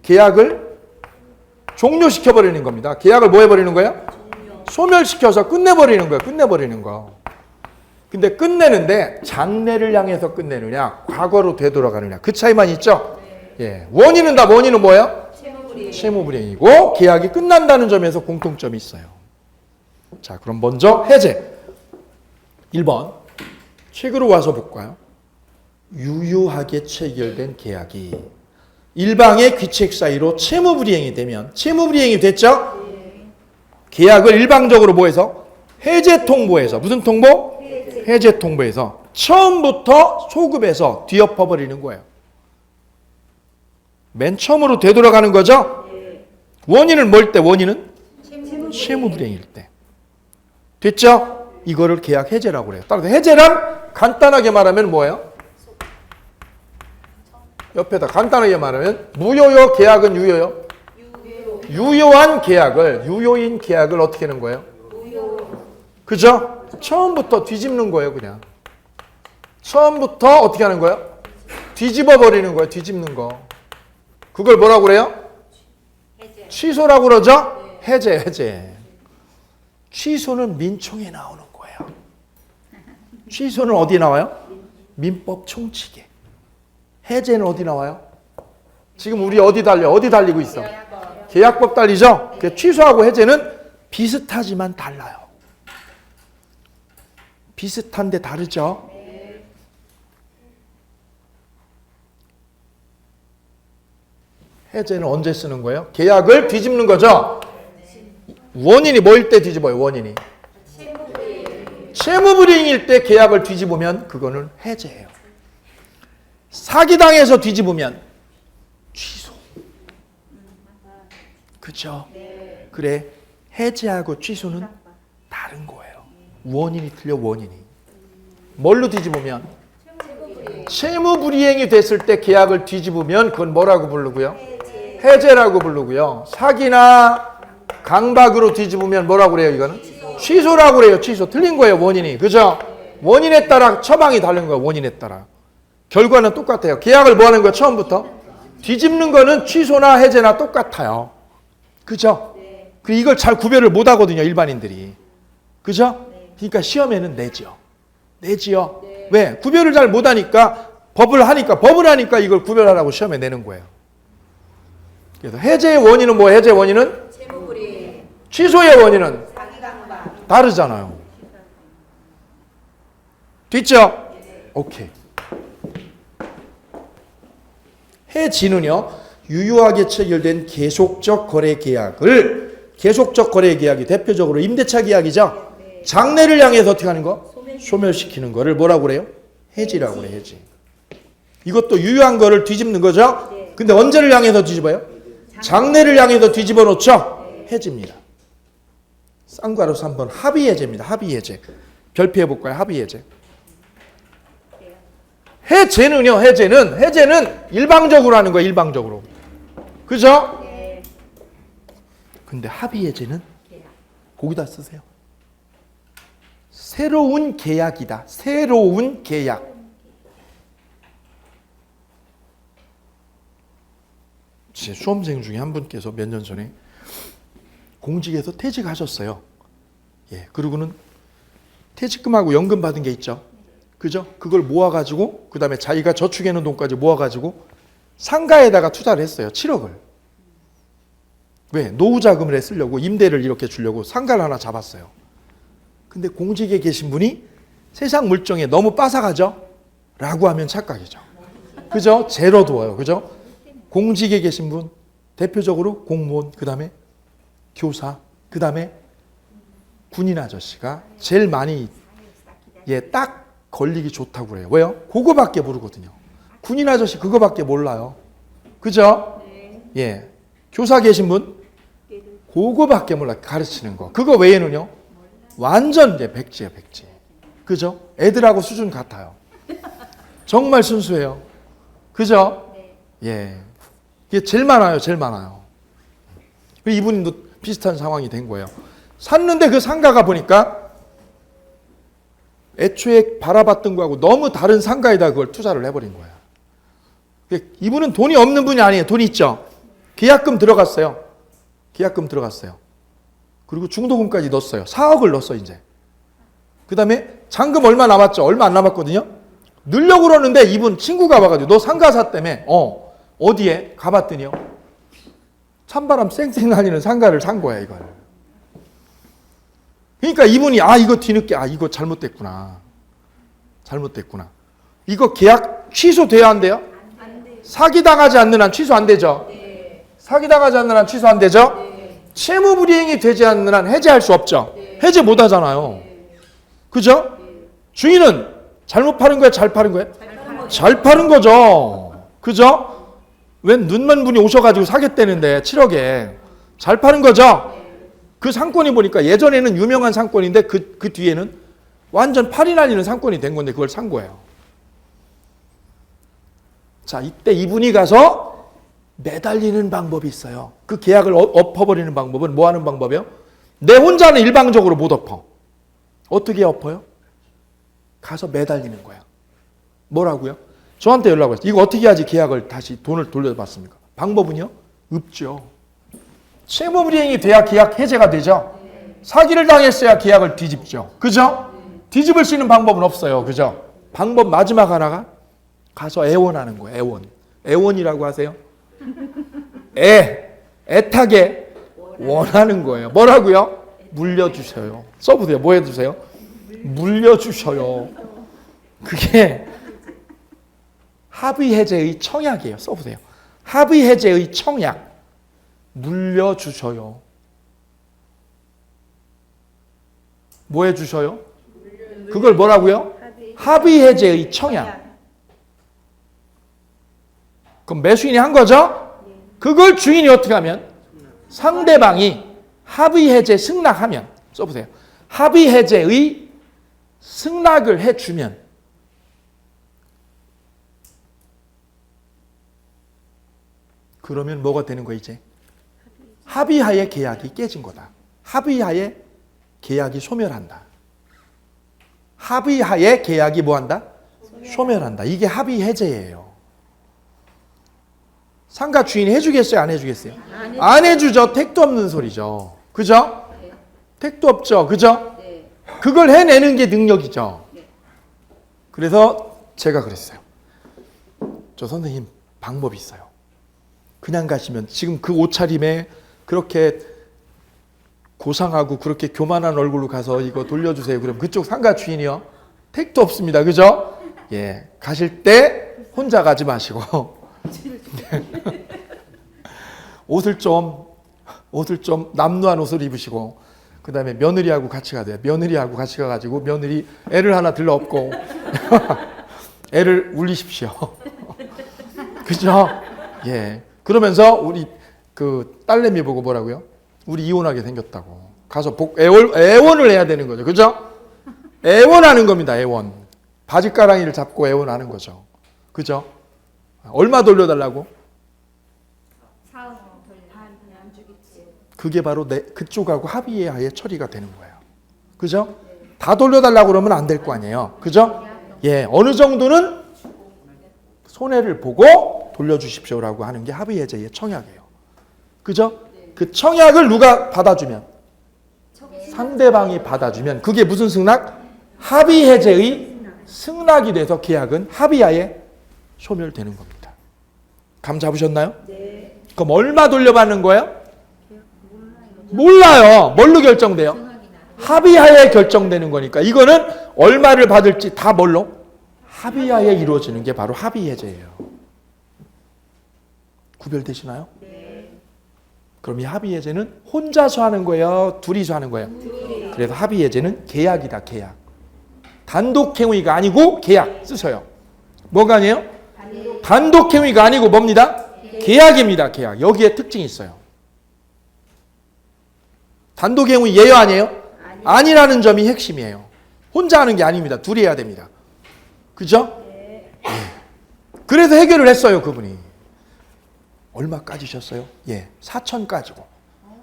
계약을 종료시켜버리는 겁니다. 계약을 뭐 해버리는 거예요? 소멸시켜서 끝내버리는 거예요. 끝내버리는 거. 근데 끝내는데 장래를 향해서 끝내느냐 과거로 되돌아가느냐 그 차이만 있죠? 예. 원인은 뭐예요? 채무불이행이고 계약이 끝난다는 점에서 공통점이 있어요. 자, 그럼 먼저 해제. 1번 책으로 와서 볼까요? 유효하게 체결된 계약이 일방의 귀책 사유로 채무불이행이 되면, 채무불이행이 됐죠? 계약을 일방적으로 뭐해서? 해제 통보해서. 무슨 통보? 해제 통보해서 처음부터 소급해서 뒤엎어버리는 거예요. 맨 처음으로 되돌아가는 거죠? 원인은 뭘 때? 원인은? 채무불이행일 때. 됐죠? 이거를 계약 해제라고 그래요. 따라서 해제란 간단하게 말하면 뭐예요? 옆에다 간단하게 말하면 무효요 계약은 유효요? 유효한 계약을, 유효인 계약을 어떻게 하는 거예요? 그죠? 처음부터 뒤집는 거예요, 그냥. 처음부터 어떻게 하는 거예요? 뒤집어 버리는 거예요, 뒤집는 거. 그걸 뭐라고 그래요? 취소라고 그러죠? 해제, 해제. 취소는 민총에 나오는 거예요. 취소는 어디 나와요? 민법 총칙에. 해제는 어디 나와요? 지금 우리 어디 달려? 어디 달리고 있어? 계약법 달리죠? 그 취소하고 해제는 비슷하지만 달라요. 비슷한데 다르죠? 해제는 언제 쓰는 거예요? 계약을 뒤집는 거죠? 원인이 뭐일 때 뒤집어요? 원인이 채무불이행일 때 계약을 뒤집으면 그거는 해제예요. 사기당해서 뒤집으면 취소. 그렇죠? 그래, 해제하고 취소는 다른 거예요. 원인이 틀려, 원인이. 뭘로 뒤집으면? 채무불이행이 됐을 때 계약을 뒤집으면 그건 뭐라고 부르고요? 해제라고 부르고요. 사기나 강박으로 뒤집으면 뭐라고 그래요? 이거는 취소라고 그래요. 취소. 틀린 거예요, 원인이. 그죠? 원인에 따라 처방이 다른 거예요. 원인에 따라. 결과는 똑같아요. 계약을 뭐 하는 거예요? 처음부터 뒤집는 거는 취소나 해제나 똑같아요. 그죠? 그 이걸 잘 구별을 못 하거든요, 일반인들이. 그죠? 그러니까 시험에는 내지요. 내지요. 왜? 구별을 잘 못 하니까 법을 하니까 이걸 구별하라고 시험에 내는 거예요. 그래서 해제의 원인은 뭐예요? 해제의 원인은? 취소의 원인은? 다르잖아요. 됐죠? 오케이. 해지는요, 유효하게 체결된 계속적 거래 계약을, 계속적 거래 계약이 대표적으로 임대차 계약이죠. 장래를 향해서 어떻게 하는 거? 소멸시키는 거를 뭐라고 그래요? 해지라고 그래요, 해지. 이것도 유효한 거를 뒤집는 거죠. 근데 언제를 향해서 뒤집어요? 장래를 향해서 뒤집어 놓죠. 해지입니다. 쌍괄호 3번 합의 해제입니다. 합의 해제. 별표해 볼까요? 합의 해제. 해제는요, 해제는 일방적으로 하는 거예요, 일방적으로. 그죠? 근데 합의 해제는 거기다 쓰세요. 새로운 계약이다. 새로운 계약. 제 수험생 중에 한 분께서 몇 년 전에 공직에서 퇴직하셨어요. 예, 그리고는 퇴직금하고 연금 받은 게 있죠. 그죠? 그걸 모아가지고, 그 다음에 자기가 저축해놓은 돈까지 모아가지고 상가에다가 투자를 했어요. 7억을. 왜? 노후 자금을 쓰려고, 임대를 이렇게 주려고 상가를 하나 잡았어요. 근데 공직에 계신 분이 세상 물정에 너무 빠삭하죠? 라고 하면 착각이죠. 그죠? 제로 두어요. 그죠? 공직에 계신 분, 대표적으로 공무원, 그 다음에 교사, 그 다음에 군인 아저씨가 제일 많이 딱 걸리기 좋다고 그래요. 왜요? 그거밖에 모르거든요. 군인 아저씨 그거밖에 몰라요. 그죠? 예. 교사 계신 분? 그거밖에 몰라. 가르치는 거. 그거 외에는요? 완전 이제 백지예요, 백지. 그죠? 애들하고 수준 같아요. 정말 순수해요. 그죠? 예. 이게 제일 많아요, 제일 많아요. 이분도 비슷한 상황이 된 거예요. 샀는데 그 상가가 보니까 애초에 바라봤던 거하고 너무 다른 상가에다 그걸 투자를 해버린 거예요. 이분은 돈이 없는 분이 아니에요. 돈이 있죠. 계약금 들어갔어요. 계약금 들어갔어요. 그리고 중도금까지 넣었어요. 4억을 넣었어 이제. 그 다음에 잔금 얼마 남았죠? 얼마 안 남았거든요. 넣으려고 그러는데 이분 친구가 와가지고 너 상가 샀다며. 어디에? 가봤더니요. 찬바람 쌩쌩 날리는 상가를 산 거야 이걸. 그러니까 이분이 이거 뒤늦게 이거 잘못됐구나. 잘못됐구나. 이거 계약 취소돼야 안 돼요? 사기당하지 않는 한 취소 안 되죠? 사기당하지 않는 한 취소 안 되죠? 채무불이행이 되지 않는 한 해제할 수 없죠? 해제 못 하잖아요. 그죠? 주인은 잘못 팔은 거야? 잘 팔은 거야? 잘 팔은 거죠. 그죠? 웬 눈먼 분이 오셔가지고 사겠다는데 7억에 잘 파는 거죠. 그 상권이 보니까 예전에는 유명한 상권인데 그 뒤에는 완전 팔이 날리는 상권이 된 건데 그걸 산 거예요. 자, 이때 이분이 가서 매달리는 방법이 있어요. 그 계약을 엎어버리는 방법은 뭐 하는 방법이요? 내 혼자는 일방적으로 못 엎어. 어떻게 엎어요? 가서 매달리는 거야. 뭐라고요? 저한테 연락 왔어요. 이거 어떻게 해야지 계약을 다시 돈을 돌려받습니까? 방법은요? 없죠. 채무불이행이 돼야 계약 해제가 되죠. 사기를 당했어야 계약을 뒤집죠. 그죠? 뒤집을 수 있는 방법은 없어요. 그죠? 방법 마지막 하나가 가서 애원하는 거예요. 애원. 애원이라고 하세요? 애타게 원하는 거예요. 뭐라고요? 물려주셔요. 써보세요. 뭐 해주세요? 물려주셔요. 그게 합의해제의 청약이에요. 써보세요. 합의해제의 청약. 물려주셔요. 뭐 해주셔요? 그걸 뭐라고요? 합의해제의 청약. 그럼 매수인이 한 거죠? 그걸 주인이 어떻게 하면? 상대방이 합의해제 승낙하면, 써보세요. 합의해제의 승낙을 해주면 그러면 뭐가 되는 거야 이제? 합의하에 계약이 깨진 거다. 합의하에 계약이 소멸한다. 합의하에 계약이 뭐한다? 소멸한다. 이게 합의해제예요. 상가 주인이 해주겠어요? 안 해주겠어요? 안 해주죠. 택도 없는 소리죠. 그죠? 택도 없죠. 그죠? 그걸 해내는 게 능력이죠. 그래서 제가 그랬어요. 저 선생님 방법이 있어요. 그냥 가시면 지금 그 옷차림에 그렇게 고상하고 그렇게 교만한 얼굴로 가서 이거 돌려주세요. 그럼 그쪽 상가 주인이요. 택도 없습니다. 그죠? 예. 가실 때 혼자 가지 마시고 옷을 좀 남루한 옷을 입으시고 그 다음에 며느리하고 같이 가야 돼요. 며느리하고 같이 가가지고 며느리 애를 하나 들러 업고 애를 울리십시오. 그죠? 예. 그러면서 우리 그 딸내미 보고 뭐라고요? 우리 이혼하게 생겼다고. 가서 애원을 해야 되는 거죠. 그죠? 애원하는 겁니다. 애원. 바지가랑이를 잡고 애원하는 거죠. 그죠? 얼마 돌려달라고? 4억 안 주겠지. 그게 바로 그쪽하고 합의에 하에 처리가 되는 거예요. 그죠? 다 돌려달라고 그러면 안 될 거 아니에요. 그죠? 예, 어느 정도는 손해를 보고 돌려주십시오라고 하는 게 합의해제의 청약이에요. 그죠? 그 청약을 누가 받아주면? 상대방이 받아주면 그게 무슨 승낙? 합의해제의 승낙이 돼서 계약은 합의하에 소멸되는 겁니다. 감 잡으셨나요? 네. 그럼 얼마 돌려받는 거예요? 몰라요. 뭘로 결정돼요? 합의하에 결정되는 거니까 이거는 얼마를 받을지 다 뭘로? 합의하에 이루어지는 게 바로 합의해제예요. 구별되시나요? 네. 그럼 이 합의해제는 혼자서 하는 거예요? 둘이서 하는 거예요? 그래서 합의해제는 계약이다. 계약. 단독행위가 아니고 계약 쓰셔요. 뭐가 아니에요? 단독행위가 아니고 뭡니다? 계약입니다. 계약. 여기에 특징이 있어요. 단독행위 예요 아니에요? 아니라는 점이 핵심이에요. 혼자 하는 게 아닙니다. 둘이 해야 됩니다. 그죠? 네. 그래서 해결을 했어요. 그분이. 얼마까지 셨어요? 예, 4천까지고.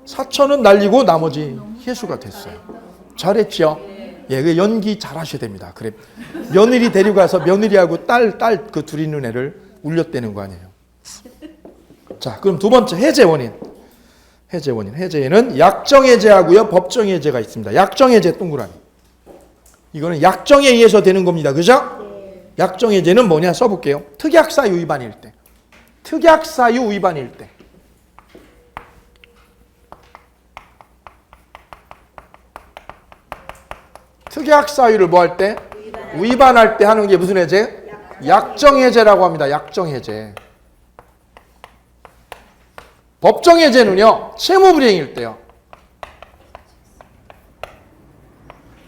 4천은 날리고 나머지 회수가 됐어요. 잘했죠? 예, 그 연기 잘 하셔야 됩니다. 그래. 며느리 데리고 가서 며느리하고 딸 그 둘이 있는 애를 울렸대는 거 아니에요. 자, 그럼 두 번째 해제 원인. 해제 원인. 해제에는 약정해제하고요, 법정해제가 있습니다. 약정해제 동그라미. 이거는 약정에 의해서 되는 겁니다. 그죠? 약정해제는 뭐냐 써볼게요. 특약사유 위반일 때. 특약사유 위반일 때. 특약사유를 뭐 할 때? 위반할 때 하는 게 무슨 해제? 약정해제라고 합니다. 약정해제. 법정해제는요, 채무불이행일 때요.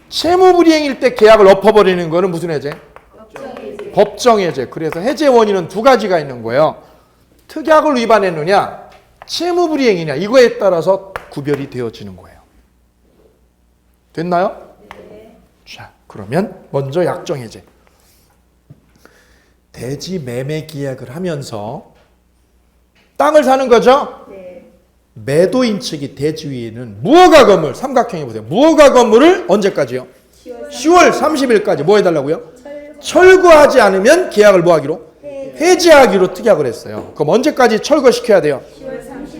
채무불이행일 때 계약을 엎어버리는 거는 무슨 해제? 법정해제. 그래서 해제 원인은 두 가지가 있는 거예요. 특약을 위반했느냐, 채무불이행이냐, 이거에 따라서 구별이 되어지는 거예요. 됐나요? 자, 그러면 먼저 약정해제. 대지 매매 계약을 하면서 땅을 사는 거죠? 매도인 측이 대지 위에는 무허가 건물, 삼각형에 보세요. 무허가 건물을 언제까지요? 10월 30일까지 뭐 해달라고요? 철거하지 않으면 계약을 뭐 하기로? 해지하기로 특약을 했어요. 그럼 언제까지 철거시켜야 돼요?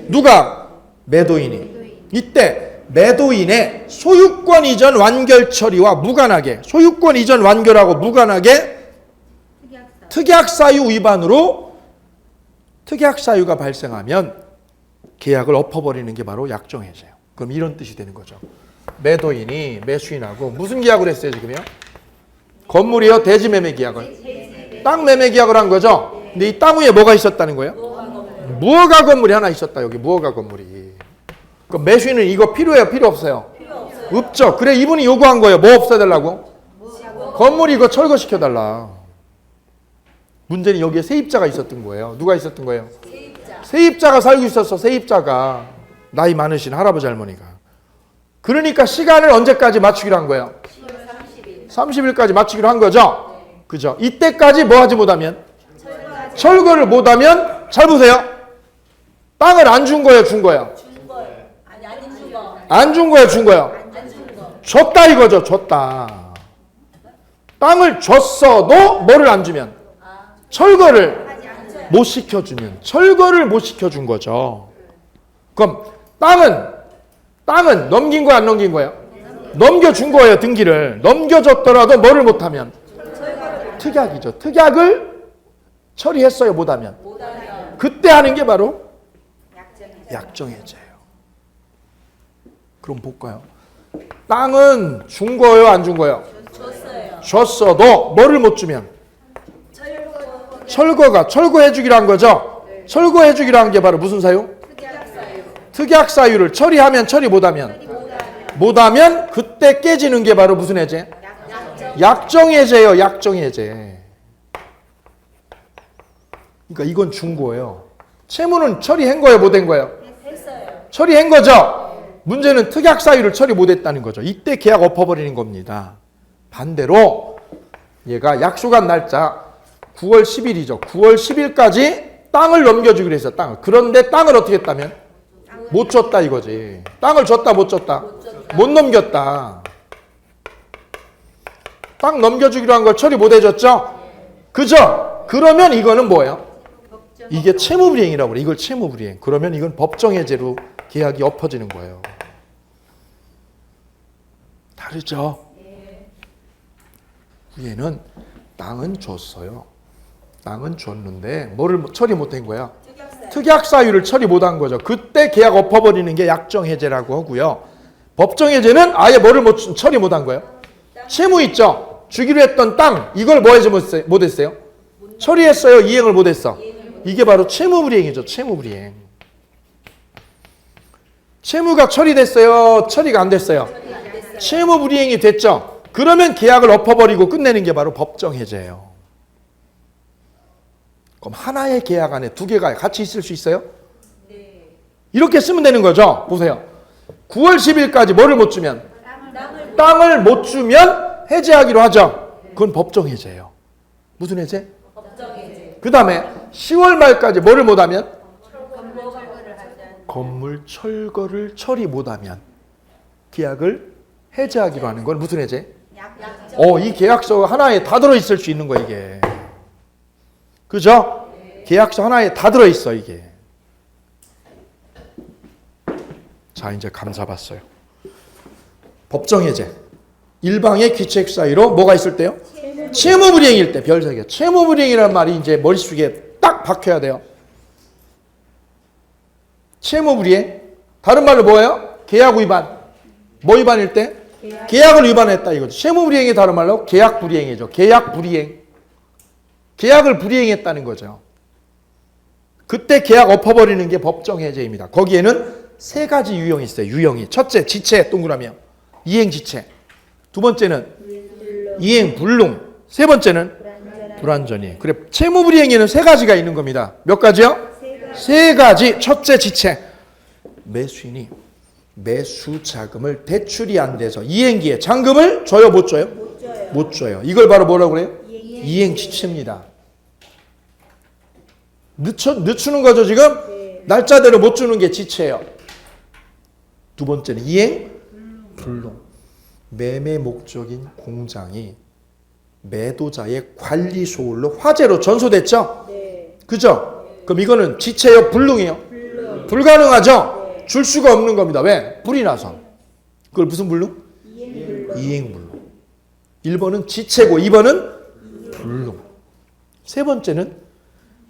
누가? 매도인이. 이때 매도인의 소유권 이전 완결 처리와 무관하게, 소유권 이전 완결하고 무관하게 특약 사유 위반으로 특약 사유가 발생하면 계약을 엎어버리는 게 바로 약정해제예요. 그럼 이런 뜻이 되는 거죠. 매도인이 매수인하고 무슨 계약을 했어요 지금요? 건물이요? 대지 매매 계약을? 땅 매매 계약을 한 거죠? 근데 이 땅 위에 뭐가 있었다는 거예요? 무허가 건물이 하나 있었다. 여기 무허가 건물이. 그럼 매수인은 이거 필요해요? 필요 없어요? 없죠. 그래 이분이 요구한 거예요. 뭐 없애달라고? 건물 이거 철거시켜달라. 문제는 여기에 세입자가 있었던 거예요. 누가 있었던 거예요? 세입자가 살고 있었어. 세입자가. 나이 많으신 할아버지 할머니가. 그러니까 시간을 언제까지 맞추기로 한 거예요? 30일까지 맞추기로 한 거죠? 그죠? 이때까지 뭐 하지 못하면? 철거를 못하면 잘 보세요. 땅을 안 준 거예요? 준 거예요? 안 준 거예요? 준 거예요? 줬다 이거죠. 줬다. 땅을 줬어도 뭐를 안 주면? 철거를 못 시켜주면. 철거를 못 시켜준 거죠. 그럼 땅은 넘긴 거야 안 넘긴 거예요? 넘겨준 거예요. 등기를. 넘겨줬더라도 뭐를 못하면? 특약이죠. 특약을 처리했어요. 못하면. 그때 하는 게 바로 약정해제예요. 그럼 볼까요? 땅은 준 거예요? 안 준 거예요? 줬어도 뭐를 못 주면? 철거해주기로 한 거죠? 철거해주기로 한 게 바로 무슨 사유? 특약 사유를 처리하면 처리 못하면? 못하면 그때 깨지는 게 바로 무슨 해제? 약정해제예요. 약정해제. 그러니까 이건 준 거예요. 채무는 처리한 거예요? 못한 거예요? 처리한 거죠? 문제는 특약 사유를 처리 못했다는 거죠. 이때 계약 엎어버리는 겁니다. 반대로 얘가 약속한 날짜 9월 10일이죠. 9월 10일까지 땅을 넘겨주기로 했어요. 땅을. 그런데 땅을 어떻게 했다면? 못 줬다 이거지. 땅을 줬다 못 줬다? 못 넘겼다. 땅 넘겨주기로 한 걸 처리 못 해줬죠? 그죠? 그러면 이거는 뭐예요? 이게 채무불이행이라고 그래. 이걸 채무불이행. 그러면 이건 법정해제로 계약이 엎어지는 거예요. 다르죠? 위에는 땅은 줬어요. 땅은 줬는데 뭐를 처리 못한 거야? 특약 사유를 처리 못한 거죠. 그때 계약 엎어버리는 게 약정해제라고 하고요. 법정해제는 아예 뭐를 처리 못한 거예요? 채무 있죠? 주기로 했던 땅 이걸 뭐 하지 못했어요? 처리했어요? 이행을 못했어? 이게 바로 채무불이행이죠. 채무불이행. 채무가 처리됐어요? 처리가 안 됐어요? 채무불이행이 됐죠? 그러면 계약을 엎어버리고 끝내는 게 바로 법정해제예요. 그럼 하나의 계약 안에 두 개가 같이 있을 수 있어요? 이렇게 쓰면 되는 거죠. 보세요. 9월 10일까지 뭐를 못 주면? 땅을 못 주면 해제하기로 하죠. 그건 법정해제예요. 무슨 해제? 그 다음에 10월 말까지 뭐를 못하면? 건물 철거를 처리 못하면 계약을 해제하기로 하는 건 무슨 해제? 이 계약서 하나에 다 들어있을 수 있는 거 이게. 그죠? 계약서 하나에 다 들어있어 이게. 자 이제 감 잡았어요. 법정해제. 일방의 귀책 사유로 뭐가 있을 때요? 채무불이행일 때. 별 3개. 채무불이행이라는 말이 이제 머릿속에 딱 박혀야 돼요. 채무불이행. 다른 말로 뭐예요? 계약 위반. 뭐 위반일 때? 계약을 위반했다 이거죠. 채무불이행이 다른 말로 계약불이행이죠. 계약불이행. 계약을 불이행했다는 거죠. 그때 계약 엎어버리는 게 법정 해제입니다. 거기에는 세 가지 유형이 있어요. 유형이. 첫째, 지체, 동그라미요. 이행 지체. 두 번째는 이행 불능. 세 번째는 불완전이에요. 그래, 채무불이행에는 세 가지가 있는 겁니다. 몇 가지요? 세 가지. 첫째, 지체. 매수인이 매수 자금을 대출이 안 돼서 이행기에 잔금을 줘요, 못 줘요? 못 줘요. 이걸 바로 뭐라고 그래요? 이행 지체입니다. 늦추는 거죠, 지금? 날짜대로 못 주는 게 지체예요. 두 번째는 이행 불능. 매매 목적인 공장이 매도자의 관리 소홀로 화재로 전소됐죠? 그죠? 그럼 이거는 지체요, 불능이요? 불가능하죠? 줄 수가 없는 겁니다. 왜? 불이 나서. 그걸 무슨 불능? 이행 불능. 1번은 지체고 2번은 불능. 세 번째는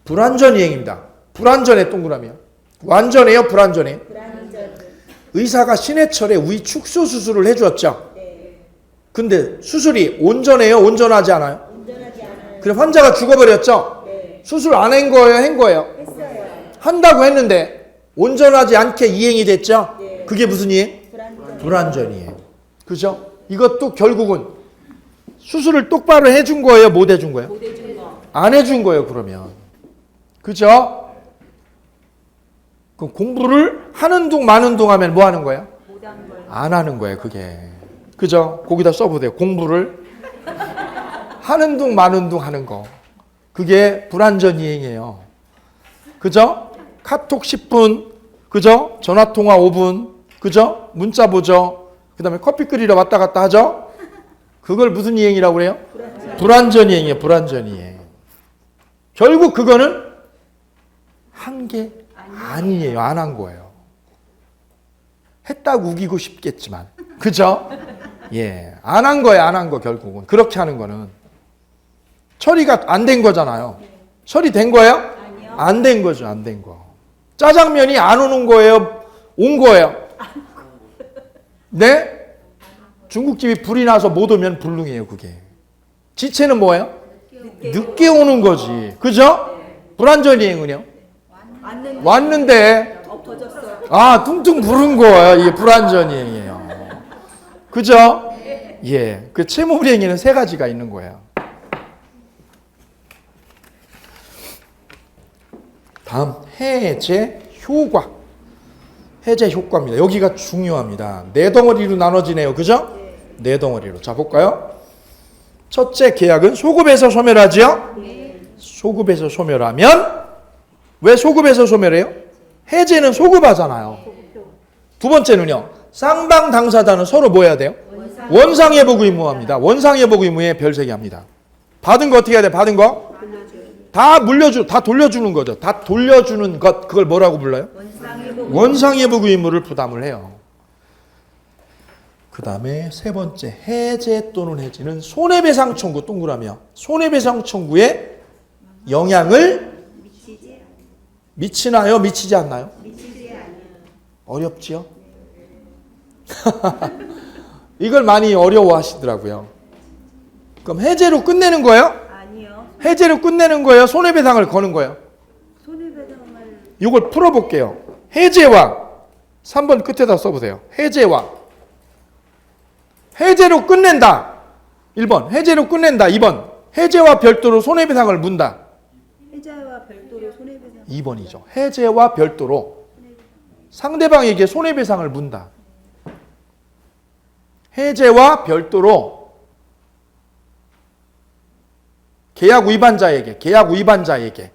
불완전 이행입니다. 불완전의 동그라미요. 완전해요? 불완전해요? 의사가 신해철에 위 축소 수술을 해주었죠. 근데 수술이 온전해요? 온전하지 않아요? 그래 환자가 죽어버렸죠. 수술 안 한 거예요? 한 거예요? 한다고 했는데 온전하지 않게 이행이 됐죠. 그게 무슨 이행? 불완전이에요. 그죠? 이것도 결국은 수술을 똑바로 해준 거예요? 못 해준 거예요? 안 해준 거예요. 그러면 그죠? 그럼 공부를 하는 둥 마는 둥 하면 뭐 하는 거예요? 안 하는 거예요. 그게 그죠? 거기다 써보세요. 공부를 하는 둥 마는 둥 하는 거. 그게 불완전 이행이에요. 그죠? 카톡 10분, 그죠? 전화통화 5분, 그죠? 문자 보죠? 그 다음에 커피 끓이러 왔다 갔다 하죠? 그걸 무슨 이행이라고 그래요? 불완전 이행이에요. 불완전 이행. 결국 그거는 한 게 아니에요. 안 한 거예요. 했다고 우기고 싶겠지만. 그죠? 예. 안 한 거예요. 안 한 거 결국은. 그렇게 하는 거는. 처리가 안 된 거잖아요. 처리된 거예요? 안 된 거죠. 안 된 거. 짜장면이 안 오는 거예요? 온 거예요? 네? 중국집이 불이 나서 못 오면 불능이에요. 그게. 지체는 뭐예요? 늦게 오는 거지. 그죠? 불완전 이행은요? 왔는데 퉁퉁 부른 거예요. 이게 불완전 이행이에요. 그죠? 예. 그 채무불이행에는 세 가지가 있는 거예요. 다음 해제 효과. 해제 효과입니다. 여기가 중요합니다. 네 덩어리로 나눠지네요. 그죠? 네 덩어리로. 자 볼까요? 첫째 계약은 소급해서 소멸하지요? 소급해서 소멸하면 왜 소급해서 소멸해요? 해제는 소급하잖아요. 두 번째는요. 쌍방 당사자는 서로 뭐 해야 돼요? 원상회복 의무합니다. 원상회복 의무에 별 3개 합니다. 받은 거 어떻게 해야 돼? 받은 거? 다 돌려주는 거죠. 다 돌려주는 것, 그걸 뭐라고 불러요? 원상회복 의무를 부담을 해요. 그 다음에 세 번째, 해제 또는 해지는 손해배상 청구, 동그라미요. 손해배상 청구에 영향을 미치나요? 미치지 않나요? 어렵지요? 이걸 많이 어려워하시더라고요. 그럼 해제로 끝내는 거예요? 해제로 끝내는 거예요? 손해배상을 거는 거예요? 이걸 풀어볼게요. 해제와 3번 끝에다 써보세요. 해제와 해제로 끝낸다. 1번 해제로 끝낸다. 2번 해제와 별도로 손해배상을 문다. 해제와 별도로 손해배상. 2번이죠. 해제와 별도로 상대방에게 손해배상을 문다. 해제와 별도로 계약 위반자에게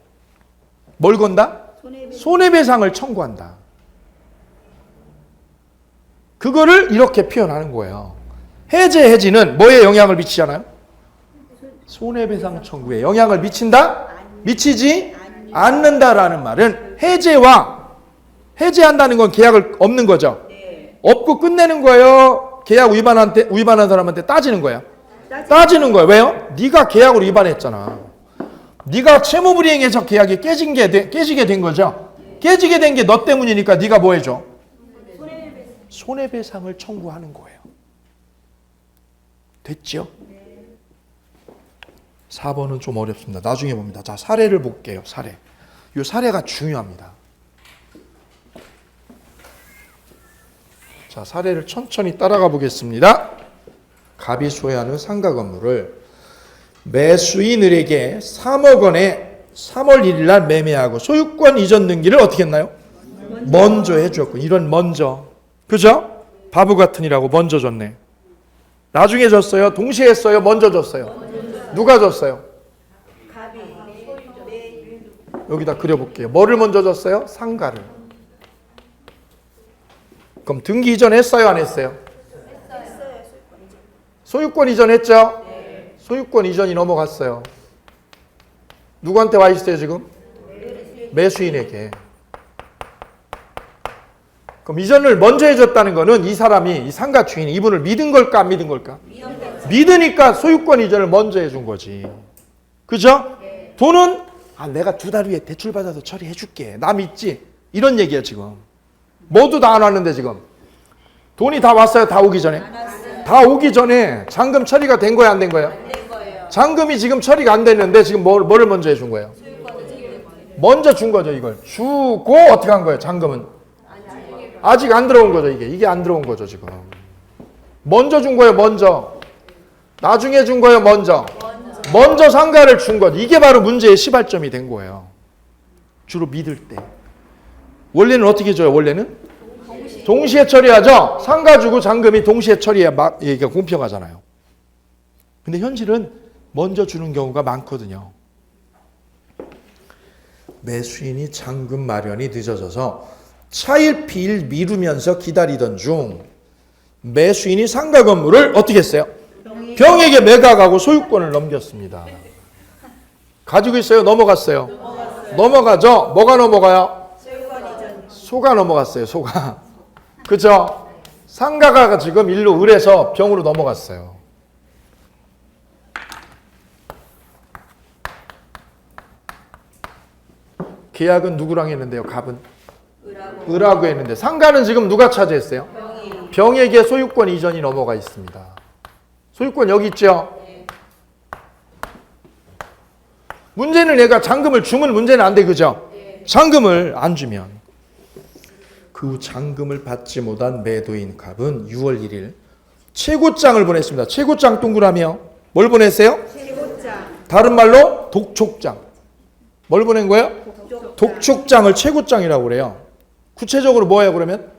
뭘 건다? 손해배상을 청구한다. 그거를 이렇게 표현하는 거예요. 해지는 뭐에 영향을 미치잖아요? 손해배상 청구에 영향을 미친다? 미치지 않는다라는 말은 해제한다는 건 계약을 없는 거죠. 없고 끝내는 거예요. 계약 위반한 사람한테 따지는 거예요. 따지는 거예요. 왜요? 네가 계약을 위반했잖아. 네가 채무불이행해서 계약이 깨지게 된 거죠. 깨지게 된 게 너 때문이니까 네가 뭐 해줘? 손해배상을 청구하는 거예요. 됐죠? 4번은 좀 어렵습니다. 나중에 봅니다. 자, 사례를 볼게요. 사례. 이 사례가 중요합니다. 자, 사례를 천천히 따라가 보겠습니다. 갑이 소유하는 상가 건물을 매수인들에게 3억 원에 3월 1일 날 매매하고 소유권 이전 등기를 어떻게 했나요? 먼저 해주었고, 이런 먼저. 그죠? 바보 같으니라고 먼저 줬네. 나중에 줬어요? 동시에 했어요? 먼저 줬어요? 누가 줬어요? 갑이 여기다 그려볼게요. 뭐를 먼저 줬어요? 상가를. 그럼 등기 이전 했어요? 안 했어요? 소유권 이전 했죠? 소유권 이전이 넘어갔어요. 누구한테 와 있어요 지금? 매수인에게. 그럼 이전을 먼저 해줬다는 거는 이 사람이, 이 상가 주인이 이분을 믿은 걸까 안 믿은 걸까? 믿으니까 소유권 이전을 먼저 해준 거지. 그죠? 돈은 내가 2달 후에 대출 받아서 처리해 줄게. 나 믿지? 이런 얘기야 지금. 모두 다 안 왔는데 지금. 돈이 다 왔어요? 다 오기 전에? 다 오기 전에 잔금 처리가 된 거야 안 된 거야? 잔금이 지금 처리가 안 됐는데 지금 뭐를 먼저 해준 거예요? 먼저 준 거죠 이걸. 주고 어떻게 한 거예요? 잔금은? 아직 안 들어온 거죠 이게 안 들어온 거죠 지금. 먼저 준 거예요 먼저. 나중에 준 거예요 먼저. 먼저 상가를 준 거죠. 이게 바로 문제의 시발점이 된 거예요. 주로 믿을 때. 원래는 어떻게 줘요? 원래는? 동시에 처리하죠. 상가 주고 잔금이 동시에 처리해야 얘기가 공평하잖아요. 근데 현실은 먼저 주는 경우가 많거든요. 매수인이 잔금 마련이 늦어져서 차일피일 미루면서 기다리던 중 매수인이 상가 건물을 어떻게 했어요? 병에게 매각하고 소유권을 넘겼습니다. 가지고 있어요? 넘어갔어요? 넘어가죠? 뭐가 넘어가요? 소가 넘어갔어요. 소가. 그죠? 상가가 지금 일로 을에서 병으로 넘어갔어요. 계약은 누구랑 했는데요? 갑은? 을하고 했는데 상가는 지금 누가 차지했어요? 병에게 소유권 이전이 넘어가 있습니다. 소유권 여기 있죠? 문제는 얘가 잔금을 주면 문제는 안 돼. 그죠? 잔금을 안 주면 그 잔금을 받지 못한 매도인 갑은 6월 1일 최고장을 보냈습니다. 최고장 동그라미요. 뭘 보냈어요? 다른 말로 독촉장. 뭘 보낸 거예요? 독촉장을 최고장이라고 그래요. 구체적으로 뭐예요 그러면?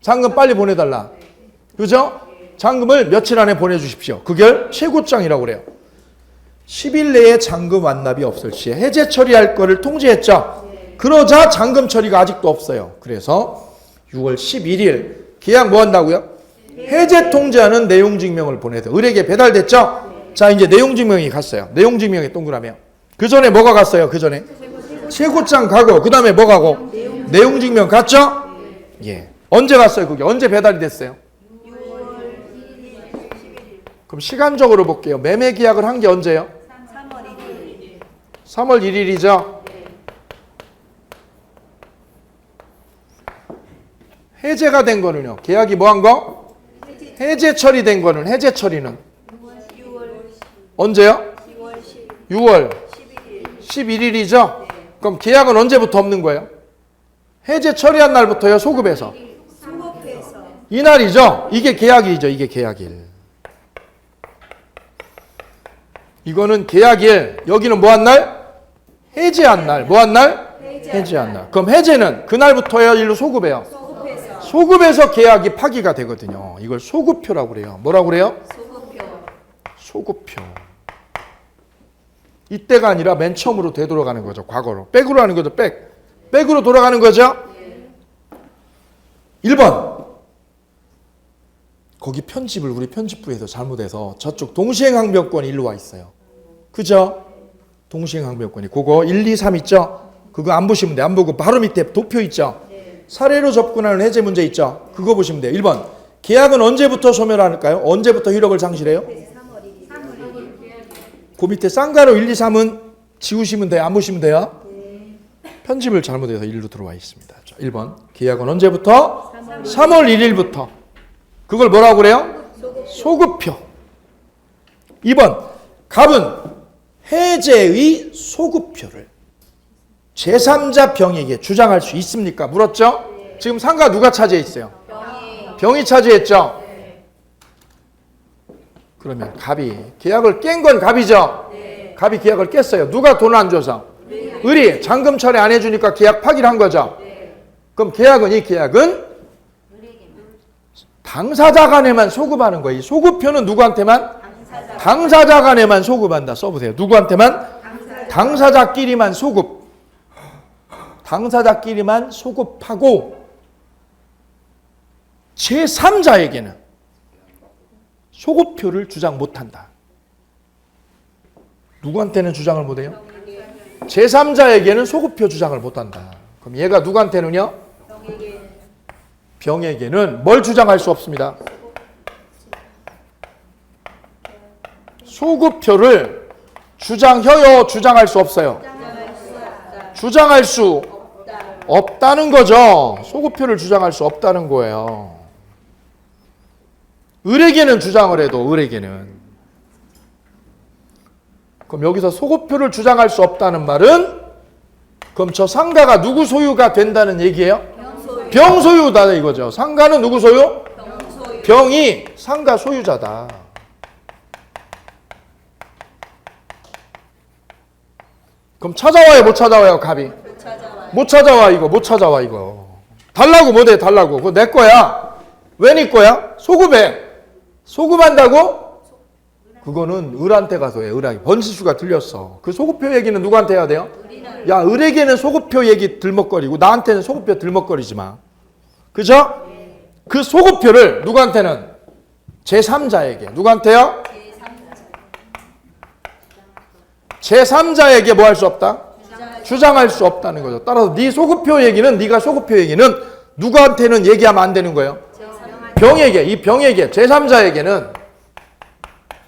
잔금 빨리 보내달라. 그죠? 잔금을 며칠 안에 보내주십시오. 그걸 최고장이라고 그래요. 10일 내에 잔금 완납이 없을 시에 해제 처리할 거를 통지했죠. 그러자 잔금 처리가 아직도 없어요. 그래서 6월 11일 계약 뭐 한다고요? 해제 통지하는 내용 증명을 보내서 을에게 배달됐죠. 자 이제 내용 증명이 갔어요. 내용 증명이 동그라미요. 그 전에 뭐가 갔어요? 그 전에 최고장 가고 그 다음에 뭐 가고? 내용 증명 갔죠? 예. 언제 갔어요? 그게 언제 배달이 됐어요? 그럼 시간적으로 볼게요. 매매 계약을 한 게 언제예요? 3월 1일이죠. 해제가 된 거는요. 계약이 뭐 한 거? 해제 처리된 거는 해제 처리는 언제요? 6월 11일이죠. 그럼 계약은 언제부터 없는 거예요? 해제 처리한 날부터요. 소급해서. 이날이죠. 이게 계약일이죠. 이게 계약일. 이거는 계약일. 여기는 뭐 한 날? 해제한 날. 뭐 한 날? 해제한 날. 그럼 해제는 그날부터요. 일로 소급해요. 소급해서 계약이 파기가 되거든요. 이걸 소급표라고 그래요. 뭐라고 그래요? 소급표. 이때가 아니라 맨 처음으로 되돌아가는 거죠. 과거로. 백으로 하는 거죠. 백으로 돌아가는 거죠. 1번. 거기 편집을 우리 편집부에서 잘못해서 저쪽 동시행항변권이 일로 와 있어요. 그죠? 동시행항변권이. 그거 1, 2, 3 있죠? 그거 안 보시면 돼요. 안 보고 바로 밑에 도표 있죠? 사례로 접근하는 해제 문제 있죠? 그거 보시면 돼요. 1번. 계약은 언제부터 소멸할까요? 언제부터 효력을 상실해요? 그 밑에 쌍가로 1, 2, 3은 지우시면 돼요? 안 보시면 돼요? 편집을 잘못해서 1로 들어와 있습니다. 1번. 계약은 언제부터? 3월 1일부터. 그걸 뭐라고 그래요? 소급표. 2번. 갑은 해제의 소급표를 제3자 병에게 주장할 수 있습니까? 물었죠? 지금 상가 누가 차지해 있어요? 병이 차지했죠? 그러면 갑이 계약을 깬 건 갑이죠? 갑이 계약을 깼어요. 누가 돈을 안 줘서? 을이 잔금 처리 안 해주니까 계약 파기를 한 거죠? 그럼 이 계약은 당사자 간에만 소급하는 거예요. 이 소급표는 누구한테만? 당사자 간에만 소급한다. 써보세요. 누구한테만? 당사자끼리만 소급. 당사자끼리만 소급하고 제3자에게는 소급표를 주장 못한다. 누구한테는 주장을 못해요? 제3자에게는 소급표 주장을 못한다. 그럼 얘가 누구한테는요? 병에게는 뭘 주장할 수 없습니다. 소급표를 주장해요? 주장할 수 없어요? 주장할 수 없다는 거죠. 소급표를 주장할 수 없다는 거예요. 을에게는 주장을 해도 을에게는. 그럼 여기서 소급표를 주장할 수 없다는 말은 그럼 저 상가가 누구 소유가 된다는 얘기예요? 병 소유다 이거죠. 상가는 누구 소유? 병이 상가 소유자다. 그럼 찾아와요, 못 찾아와요, 갑이? 못 찾아와, 이거. 못 찾아와, 이거. 달라고 못해, 달라고. 그거 내 거야. 왜 네 거야? 소급해. 소급한다고? 그거는 을한테 가서 해, 을하게. 번지수가 틀렸어. 그 소급표 얘기는 누구한테 해야 돼요? 야, 을에게는 소급표 얘기 들먹거리고 나한테는 소급표 들먹거리지 마. 그죠? 그 소급표를 누구한테는? 제3자에게. 누구한테요? 제3자에게 뭐 할 수 없다? 주장할 수 없다는 거죠. 따라서 네 소급표 얘기는, 네가 소급표 얘기는 누구한테는 얘기하면 안 되는 거예요? 병에게, 이 병에게, 제3자에게는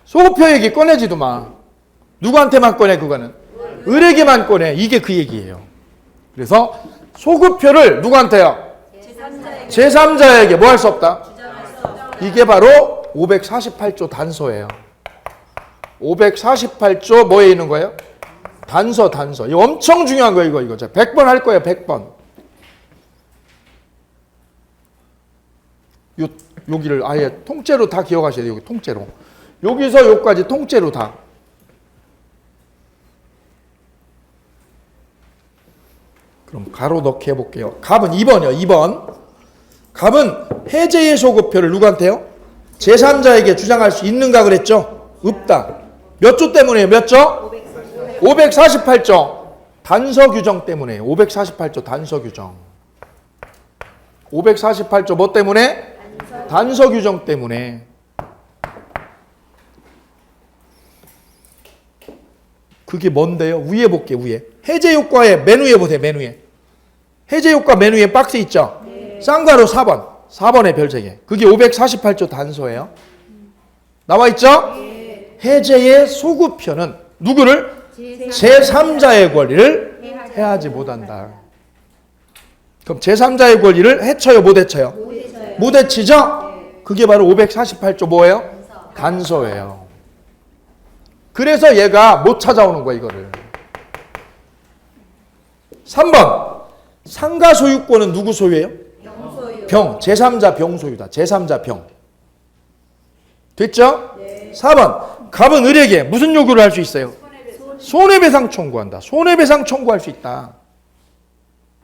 소급표 얘기 꺼내지도 마. 누구한테만 꺼내, 그거는? 을에게만 꺼내. 이게 그 얘기예요. 그래서 소급표를 누구한테요? 제3자에게 뭐 할 수 없다? 이게 바로 548조 단서예요. 548조 뭐에 있는 거예요? 단서. 이거 엄청 중요한 거예요, 이거. 100번 할 거예요, 100번. 여기를 아예 통째로 다 기억하셔야 돼요, 여기 통째로. 여기서 여기까지 통째로 다. 그럼 가로 넣기 해볼게요. 갑은 2번이요, 2번. 갑은 해제의 소급표를 누구한테요? 제3자에게 주장할 수 있는가 그랬죠? 없다. 몇 조 때문에요? 몇 조? 548조. 단서 규정 때문에. 548조 단서 규정. 548조 뭐 때문에? 단서 규정 때문에. 그게 뭔데요? 위에 볼게요, 위에. 해제 효과의 맨 위에 보세요, 맨 위에. 해제 효과 맨 위에 박스 있죠? 쌍괄호 4번. 4번의 별세개. 그게 548조 단서예요. 나와 있죠? 해제의 소급표는 누구를? 제3자의 권리를 해하지 못한다. 그럼 제3자의 권리를 해쳐요, 못 해쳐요? 못 해치죠? 그게 바로 548조 뭐예요? 단서예요. 그래서 얘가 못 찾아오는 거야, 이거를. 3번. 상가 소유권은 누구 소유예요? 병. 제3자 병 소유다. 제3자 병. 됐죠? 4번. 갑은 을에게 무슨 요구를 할 수 있어요? 손해배상 청구한다. 손해배상 청구할 수 있다.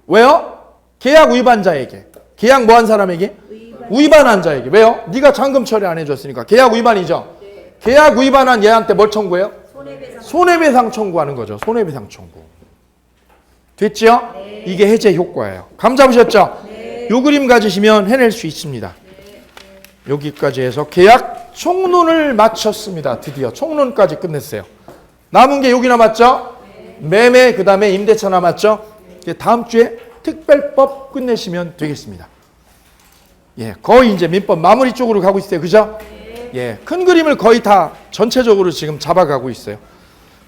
왜요? 계약 위반자에게. 계약 뭐 한 사람에게? 위반한 자에게. 왜요? 네가 잔금 처리 안 해줬으니까. 계약 위반이죠? 계약 위반한 얘한테 뭘 청구해요? 손해배상 청구하는 거죠. 손해배상 청구. 됐죠? 이게 해제 효과예요. 감 잡으셨죠? 요 그림 가지시면 해낼 수 있습니다. 여기까지 해서 계약 총론을 마쳤습니다. 드디어 총론까지 끝냈어요. 남은 게 여기 남았죠? 매매, 그 다음에 임대차 남았죠? 다음 주에 특별법 끝내시면 되겠습니다. 예, 거의 이제 민법 마무리 쪽으로 가고 있어요. 그죠? 예, 큰 그림을 거의 다 전체적으로 지금 잡아가고 있어요.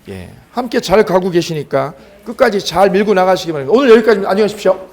예, 함께 잘 가고 계시니까 끝까지 잘 밀고 나가시기 바랍니다. 오늘 여기까지. 안녕히 가십시오.